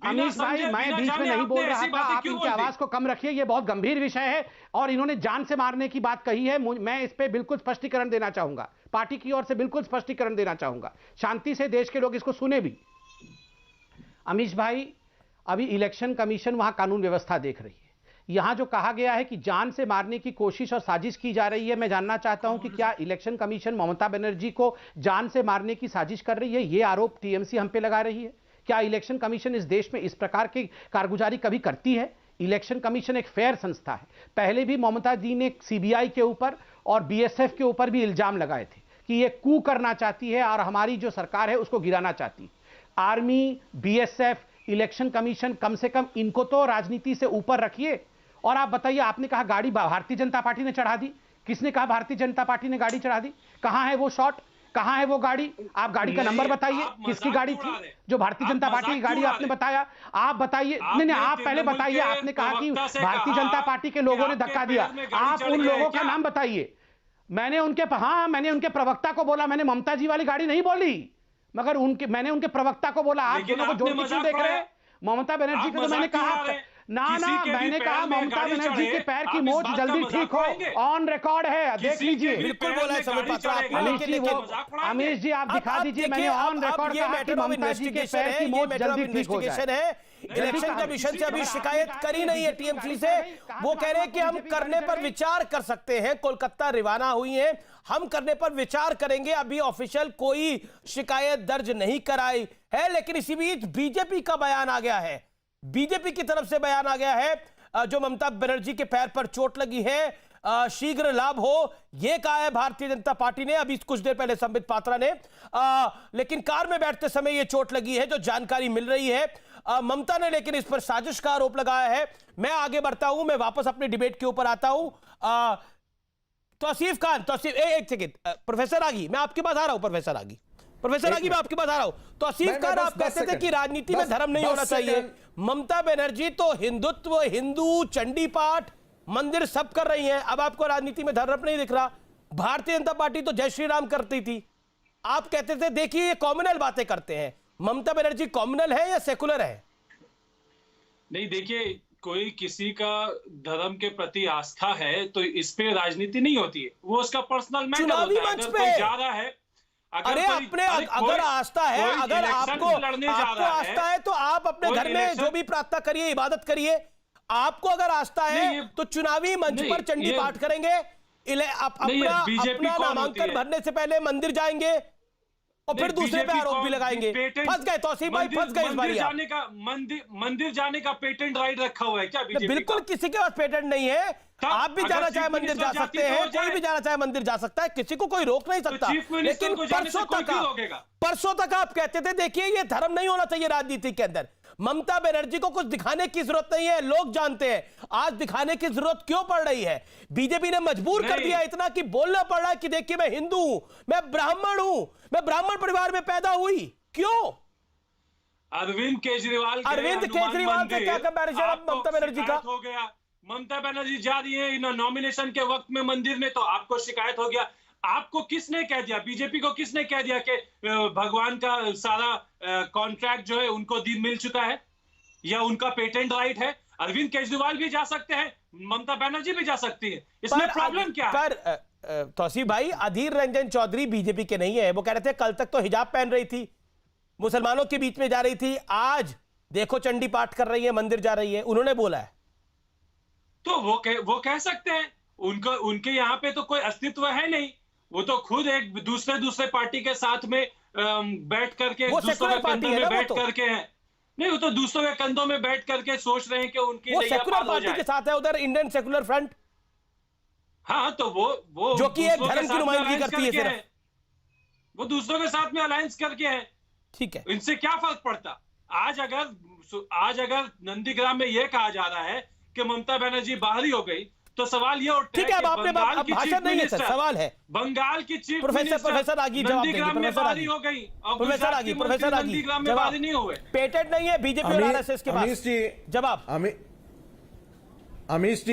Speaker 9: अमीश भाई, मैं बीच में नहीं बोल रहा था, आप इनकी आवाज को कम रखिए। ये बहुत गंभीर विषय है और इन्होंने जान से मारने की बात कही है। मैं इस पे बिल्कुल स्पष्टीकरण देना चाहूंगा, पार्टी की ओर से बिल्कुल स्पष्टीकरण देना चाहूंगा, शांति से देश के लोग इसको सुने भी। अमीश भाई, अभी इलेक्शन कमीशन वहां कानून व्यवस्था देख रही है। यहां जो कहा गया है कि जान से मारने की कोशिश और साजिश की जा रही है, मैं जानना चाहता हूं कि क्या इलेक्शन कमीशन ममता बनर्जी को जान से मारने की साजिश कर रही है? ये आरोप टीएमसी हम पे लगा रही है। क्या इलेक्शन कमीशन इस देश में इस प्रकार की कारगुजारी कभी करती है? इलेक्शन कमीशन एक फेयर संस्था है। पहले भी ममता जी ने सीबीआई के ऊपर और बीएसएफ के ऊपर भी इल्जाम लगाए थे कि ये कू करना चाहती है और हमारी जो सरकार है उसको गिराना चाहती है। आर्मी, बीएसएफ, इलेक्शन कमीशन, कम से कम इनको तो राजनीति से ऊपर रखिए और आप बताइए, आपने कहा गाड़ी भारतीय जनता पार्टी ने चढ़ा दी। किसने कहा भारतीय जनता पार्टी ने गाड़ी चढ़ा दी? कहां है वो शॉट, कहां है वो गाड़ी? आप गाड़ी का नंबर बताइए, किसकी गाड़ी थी जो भारतीय जनता पार्टी की गाड़ी आपने बताया? आप बताइए। नहीं, आप पहले बताइए। आपने कहा कि भारतीय जनता पार्टी के लोगों ने धक्का दिया, आप उन लोगों का नाम बताइए। मैंने उनके प्रवक्ता को बोला, मैंने ममता जी वाली गाड़ी नहीं बोली, मगर मैंने उनके प्रवक्ता को बोला। आप दोनों को जोड़ के क्यों देख रहे हैं? ममता बनर्जी को तो मैंने कहा मैंने कहा ममता बनर्जी के पैर की मोच जल्दी ठीक हो, ऑन रिकॉर्ड है, देख लीजिए।
Speaker 1: बिल्कुल बोला है संबित पात्रा आपने।
Speaker 9: अमीश जी आप दिखा दीजिए, मैंने ऑन रिकॉर्ड कहा कि ममता जी के पैर की मोच जल्दी ठीक हो जाए।
Speaker 1: इलेक्शन कमीशन से अभी शिकायत करी नहीं है टीएमसी से। वो कह रहे हैं कि हम करने पर विचार कर सकते हैं। कोलकाता रवाना हुई है, हम करने पर विचार करेंगे। अभी ऑफिशियल कोई शिकायत दर्ज नहीं कराई है। लेकिन इसी बीच बीजेपी का बयान आ गया है, बीजेपी की तरफ से बयान आ गया है। जो ममता बनर्जी के पैर पर चोट लगी है शीघ्र लाभ हो, यह कहा है भारतीय जनता पार्टी ने। अभी कुछ देर पहले संबित पात्रा ने लेकिन कार में बैठते समय यह चोट लगी है, जो जानकारी मिल रही है। ममता ने लेकिन इस पर साजिश का आरोप लगाया है। मैं आगे बढ़ता हूं, मैं वापस अपने डिबेट के ऊपर आता हूं। तौसीफ खान, एक सेकेंड, प्रोफेसर आगी मैं आपके पास आ रहा हूं। प्रोफेसर आगी मैं आपके पास आ रहा हूं। तौसीफ खान, आप कहते थे कि राजनीति में धर्म नहीं होना चाहिए। ममता बनर्जी तो हिंदुत्व, हिंदू, चंडी पाठ, मंदिर सब कर रही हैं। अब आपको राजनीति में धर्म नहीं दिख रहा। भारतीय जनता पार्टी तो जय श्री राम करती थी। आप कहते थे देखिए ये कॉम्युनल बातें करते हैं। ममता बनर्जी कॉम्युनल है या सेकुलर है?
Speaker 14: नहीं, देखिए, कोई किसी का धर्म के प्रति आस्था है तो इस पे राजनीति नहीं होती है, वो उसका पर्सनल मैटर होता है। अगर कोई जा रहा है,
Speaker 1: अगर आस्था है, अगर आपको आस्था है तो आप अपने घर में जो भी प्रार्थना करिए, इबादत करिए। आपको अगर आस्था है तो चुनावी मंच पर चंडी पाठ करेंगे, अपना नामांकन भरने से पहले मंदिर जाएंगे और फिर दूसरे पे आरोप भी लगाएंगे। फंस गए तौसीफ भाई, फंस गए इस बार।
Speaker 14: मंदिर जाने का पेटेंट राइट रखा हुआ है क्या बीजेपी?
Speaker 1: बिल्कुल किसी के पास पेटेंट नहीं है। आप भी जाना चाहे मंदिर जा सकते हैं, कोई भी जाना चाहे मंदिर जा सकता है, किसी को कोई रोक नहीं सकता। लेकिन परसों तक आप कहते थे देखिए ये धर्म नहीं होना चाहिए राजनीति के अंदर। ममता बनर्जी को कुछ दिखाने की जरूरत नहीं है, लोग जानते हैं। आज दिखाने की जरूरत क्यों पड़ रही है? बीजेपी ने मजबूर कर दिया इतना कि बोलना पड़ रहा है कि देखिए मैं हिंदू हूं, मैं ब्राह्मण हूं, मैं ब्राह्मण परिवार में पैदा हुई। क्यों?
Speaker 14: अरविंद केजरीवाल
Speaker 1: से क्या कंपैरिजन ममता बनर्जी का
Speaker 14: हो गया? ममता बनर्जी जा रही है नॉमिनेशन के वक्त में मंदिर में, तो आपको शिकायत हो गया। आपको किसने कह दिया, बीजेपी को किसने कह दिया कि भगवान का सारा कॉन्ट्रैक्ट जो है उनको मिल चुका है या उनका पेटेंट राइट है? अरविंद केजरीवाल भी जा सकते हैं, ममता बनर्जी भी जा सकती है, इसमें प्रॉब्लम क्या है?
Speaker 1: पर तौसीफ भाई, अधीर रंजन चौधरी बीजेपी के नहीं है। वो कह रहे थे कल तक तो हिजाब पहन रही थी, मुसलमानों के बीच में जा रही थी, आज देखो चंडी पाठ कर रही है, मंदिर जा रही है। उन्होंने बोला है
Speaker 14: तो वो कह सकते हैं। उनके यहाँ पे तो कोई अस्तित्व है नहीं। वो तो खुद एक दूसरे पार्टी के साथ में बैठ करके, दूसरों के कंधों में बैठ करके हैं। नहीं, वो तो दूसरों के कंधों में बैठ करके सोच रहे हैं कि उनकी
Speaker 1: सेकुलर पार्टी के साथ है उधर, इंडियन सेकुलर फ्रंट।
Speaker 14: हाँ, तो वो
Speaker 1: जो कि एक धर्म की नुमाइंदगी करती है सिर्फ,
Speaker 14: वो दूसरों के साथ में अलायंस करके है।
Speaker 1: ठीक है,
Speaker 14: इनसे क्या फर्क पड़ता? आज अगर नंदीग्राम में यह कहा जा रहा है कि ममता बनर्जी बाहरी हो गई, तो सवाल ये उठता है कि बंगाल की चीफ मिनिस्टर,
Speaker 1: सवाल है
Speaker 14: बंगाल की चीफ
Speaker 1: प्रोफेसर आगी जवाब देंगे।
Speaker 14: बाहरी हो गई और
Speaker 1: प्रोफेसर आगी
Speaker 14: नंदीग्राम में बाहरी नहीं हुए।
Speaker 1: पेटेंट नहीं है बीजेपी और आरएसएस के पास। जवाब
Speaker 12: अमीश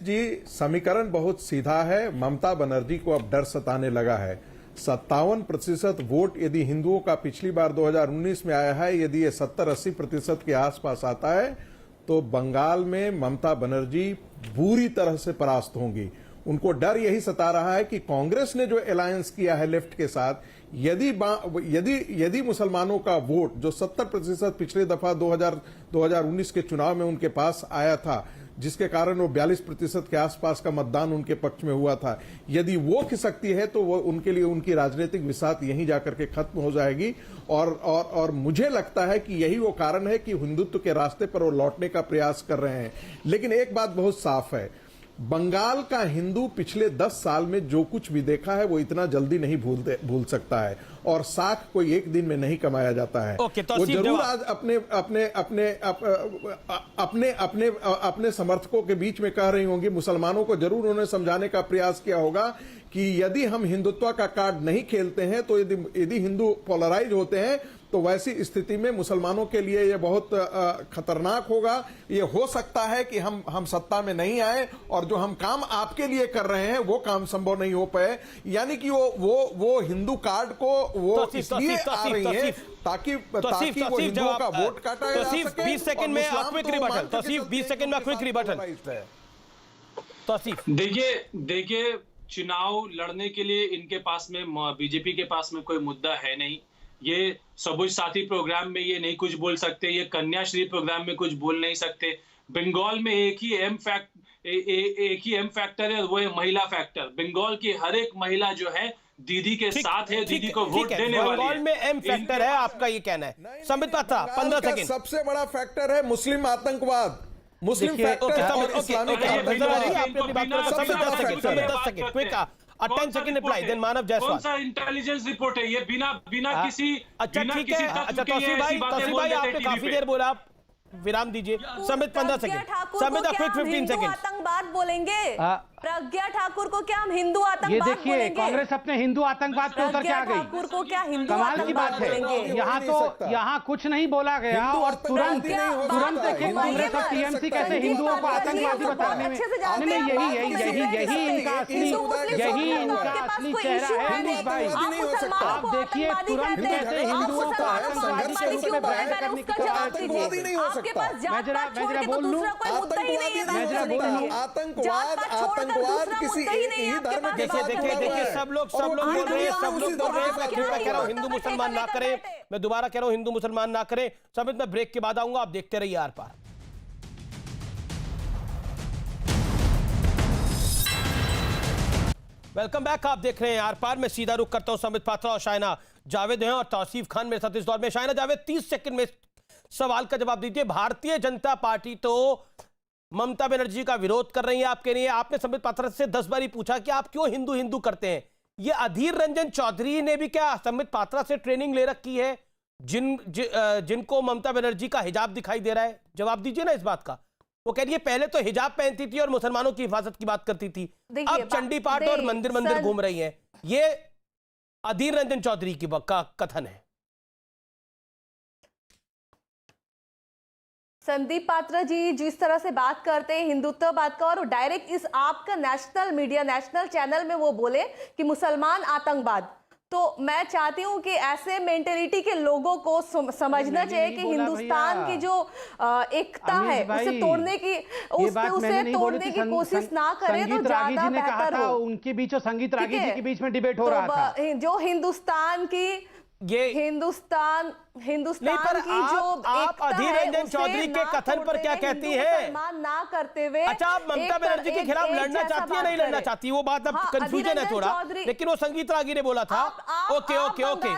Speaker 12: जी, समीकरण बहुत सीधा है। ममता बनर्जी को अब डर सताने लगा है। 57% वोट यदि हिंदुओं का पिछली बार 2019 में आया है, यदि ये 70-80% के आसपास आता है तो बंगाल में ममता बनर्जी बुरी तरह से परास्त होंगी। उनको डर यही सता रहा है कि कांग्रेस ने जो अलायंस किया है लेफ्ट के साथ, यदि मुसलमानों का वोट जो 70% पिछले दफा 2019 के चुनाव में उनके पास आया था, जिसके कारण वो 42% के आसपास का मतदान उनके पक्ष में हुआ था, यदि वो खिसकती है तो वो उनके लिए उनकी राजनीतिक विसात यहीं जाकर के खत्म हो जाएगी। और मुझे लगता है कि यही वो कारण है कि हिंदुत्व के रास्ते पर वो लौटने का प्रयास कर रहे हैं। लेकिन एक बात बहुत साफ है, बंगाल का हिंदू पिछले 10 साल में जो कुछ भी देखा है वो इतना जल्दी नहीं भूल सकता है, और साख कोई एक दिन में नहीं कमाया जाता है। वो जरूर आज अपने समर्थकों के बीच में कह रही होंगी, मुसलमानों को जरूर उन्होंने समझाने का प्रयास किया होगा कि यदि हम हिंदुत्व का कार्ड नहीं खेलते हैं, तो यदि हिंदू पोलराइज होते हैं, तो वैसी स्थिति में मुसलमानों के लिए यह बहुत खतरनाक होगा। ये हो सकता है कि हम सत्ता में नहीं आए और जो हम काम आपके लिए कर रहे हैं वो काम संभव नहीं हो पाए। यानी कि वो हिंदू कार्ड को वो इसलिए आ रही है ताकि वो हिंदुओं का वोट काटा जा सके।
Speaker 1: 20 सेकंड में क्विक रिबटल, तौसीफ 20 सेकंड में क्विक रिबटल। तौसीफ
Speaker 14: देखिए चुनाव लड़ने के लिए इनके पास में, बीजेपी के पास में कोई मुद्दा है नहीं। ये सबुज साथी प्रोग्राम में ये नहीं कुछ बोल सकते, ये कन्याश्री प्रोग्राम में कुछ बोल नहीं सकते। बंगाल में एक ही एम फैक्टर है, वो है महिला फैक्टर। बंगाल की हर एक महिला जो है दीदी के साथ है, दीदी को वोट देने वाली है।
Speaker 1: बंगाल में एम फैक्टर है, आपका ये कहना है। संबित पात्रा 15 सेकंड।
Speaker 12: सबसे बड़ा फैक्टर है मुस्लिम आतंकवाद, मुस्लिम फैक्टर और इस्लामिक
Speaker 14: कौन सा इंटेलिजेंस रिपोर्ट है ये? बिना किसी
Speaker 1: अच्छा ठीक है। अच्छा तौसीफ भाई आपने काफी देर बोला, विराम दीजिए। समित 15 सेकंड, समित क्विक 15 सेकंड।
Speaker 10: आतंकवाद बोलेंगे प्रज्ञा ठाकुर को क्या हम हिंदू आतंकवाद
Speaker 9: ये देखिए, कांग्रेस अपने हिंदू आतंकवाद पे उतर के आ गई।
Speaker 10: ठाकुर को क्या हिंदू
Speaker 9: कमाल की बात है। यहाँ कुछ नहीं बोला गया और तुरंत देखिए कांग्रेस और टीएमसी कैसे हिंदुओं को आतंकवादी बताने में। यही इनका असली चेहरा है अमीश भाई। आप देखिए तुरंत कैसे हिंदुओं को आतंकवादी के रूप में बयान करने की मैं जरा बोल लूं।
Speaker 12: आतंकवाद किसी एक ही धर्म के साथ
Speaker 1: देखिए सब लोग बोल रहे हैं, सब लोग बोल रहे हैं। मैं कह रहा हूं हिंदू मुसलमान ना करें, मैं दोबारा कह रहा हूं हिंदू मुसलमान ना करें। समित में ब्रेक के बाद आऊंगा, आप देखते रहिए आर पार। वेलकम बैक, आप देख रहे हैं आर पार। मैं सीधा रुख करता हूं समित पात्रा और शाइना जावेद हैं और तौसीफ खान मेरे साथ इस दौर में। शाइना जावेद 30 सेकंड में सवाल का जवाब दीजिए। भारतीय जनता पार्टी तो ममता बनर्जी का विरोध कर रही है, आप कह रही है। आपने संबित पात्रा से 10 बार ही पूछा कि आप क्यों हिंदू हिंदू करते हैं। ये अधीर रंजन चौधरी ने भी क्या संबित पात्रा से ट्रेनिंग ले रखी है, जिनको ममता बनर्जी का हिजाब दिखाई दे रहा है? जवाब दीजिए ना इस बात का। वो कह रही है पहले तो हिजाब पहनती थी और मुसलमानों की हिफाजत की बात करती थी, अब चंडी पाठ और मंदिर घूम रही है। ये अधीर रंजन चौधरी की का कथन है।
Speaker 10: संदीप पात्रा जी जिस तरह से बात करते हैं हिंदुत्ववाद का, और डायरेक्ट इस आपका नेशनल मीडिया नेशनल चैनल में वो बोले कि मुसलमान आतंकवाद, तो मैं चाहती हूं कि ऐसे मेंटेलिटी के लोगों को समझना चाहिए कि हिंदुस्तान की जो एकता है उसे तोड़ने की कोशिश ना करें तो ज्यादा बेहतर हो।
Speaker 9: उनके बीच और संगीत रागी जी के बीच में डिबेट हो रहा था।
Speaker 10: जो हिंदुस्तान की हिंदुस्तान की जो
Speaker 1: आप अधीर रंजन चौधरी के कथन पर क्या कहती है?
Speaker 10: ना करते हुए
Speaker 1: अच्छा, आप ममता बनर्जी के खिलाफ लड़ना चाहती है नहीं लड़ना चाहती, वो बात अब कंफ्यूजन है थोड़ा, लेकिन वो संगीत रागी ने बोला था। ओके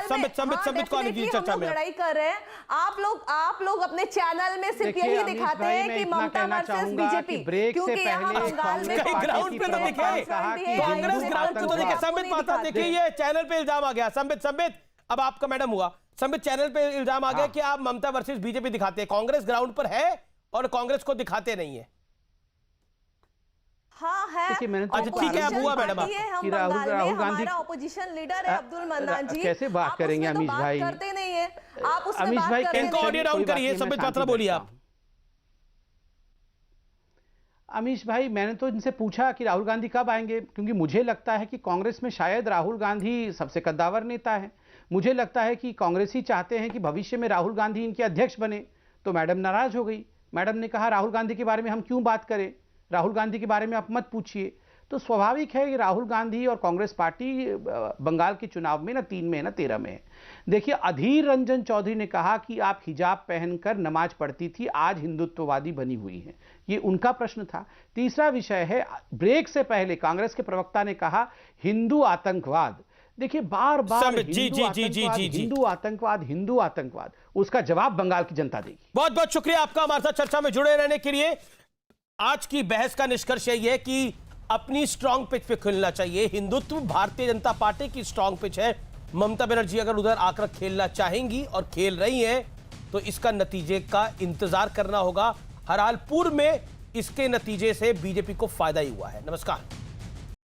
Speaker 1: संबित को आने चर्चा में
Speaker 10: लड़ाई कर रहे हैं आप लोग अपने चैनल में सिर्फ यही दिखाते हैं कि ममता वर्सेस बीजेपी, क्योंकि यहाँ बंगाल में
Speaker 1: ग्राउंड पे तो दिखे, कांग्रेस ग्राउंड पे तो दिखे। संबित पात्रा देखिए ये चैनल पे इल्जाम आ गया। संबित अब आपका मैडम हुआ। संबित चैनल पे इल्जाम आ गया कि आप ममता वर्सेस बीजेपी दिखाते हैं, कांग्रेस ग्राउंड पर है और कांग्रेस को दिखाते नहीं है।
Speaker 10: हाँ है।
Speaker 1: अच्छा ठीक है, अब हुआ मैडम
Speaker 10: कि राहुल गांधी ऑपोजिशन लीडर है अब्दुल मन्नान जी,
Speaker 9: कैसे बात करेंगे अमीश भाई?
Speaker 10: करते नहीं है आप, उसमें
Speaker 9: अमीश भाई
Speaker 1: इनको ऑडियो डाउन करिए। संबित पात्रा बोलिए आप।
Speaker 9: अमीश भाई मैंने तो इनसे पूछा कि राहुल गांधी कब आएंगे, क्योंकि मुझे लगता है कि कांग्रेस में शायद राहुल गांधी सबसे कद्दावर नेता है। मुझे लगता है कि कांग्रेस ही चाहते हैं कि भविष्य में राहुल गांधी इनके अध्यक्ष बने। तो मैडम नाराज हो गई। मैडम ने कहा राहुल गांधी के बारे में हम क्यों बात करें, राहुल गांधी के बारे में आप मत पूछिए। तो स्वाभाविक है कि राहुल गांधी और कांग्रेस पार्टी बंगाल के चुनाव में ना 3 में है ना 13 में है। देखिए अधीर रंजन चौधरी ने कहा कि आप हिजाब पहनकर नमाज पढ़ती थी, आज हिंदुत्ववादी बनी हुई हैं, ये उनका प्रश्न था। तीसरा विषय है, ब्रेक से पहले कांग्रेस के प्रवक्ता ने कहा हिंदू आतंकवाद। देखिए बार बार हिंदू आतंकवाद, उसका जवाब बंगाल की जनता देगी।
Speaker 1: बहुत बहुत शुक्रिया आपका हमारे साथ चर्चा में जुड़े रहने के लिए। आज की बहस का निष्कर्ष यही है कि अपनी स्ट्रांग पिच पे खेलना चाहिए। हिंदुत्व भारतीय जनता पार्टी की स्ट्रांग पिच है। ममता बनर्जी अगर उधर आकर खेलना चाहेंगी और खेल रही हैं तो इसका नतीजे का इंतजार करना होगा। हर हाल पूर्व में इसके नतीजे से बीजेपी को फायदा ही हुआ है। नमस्कार।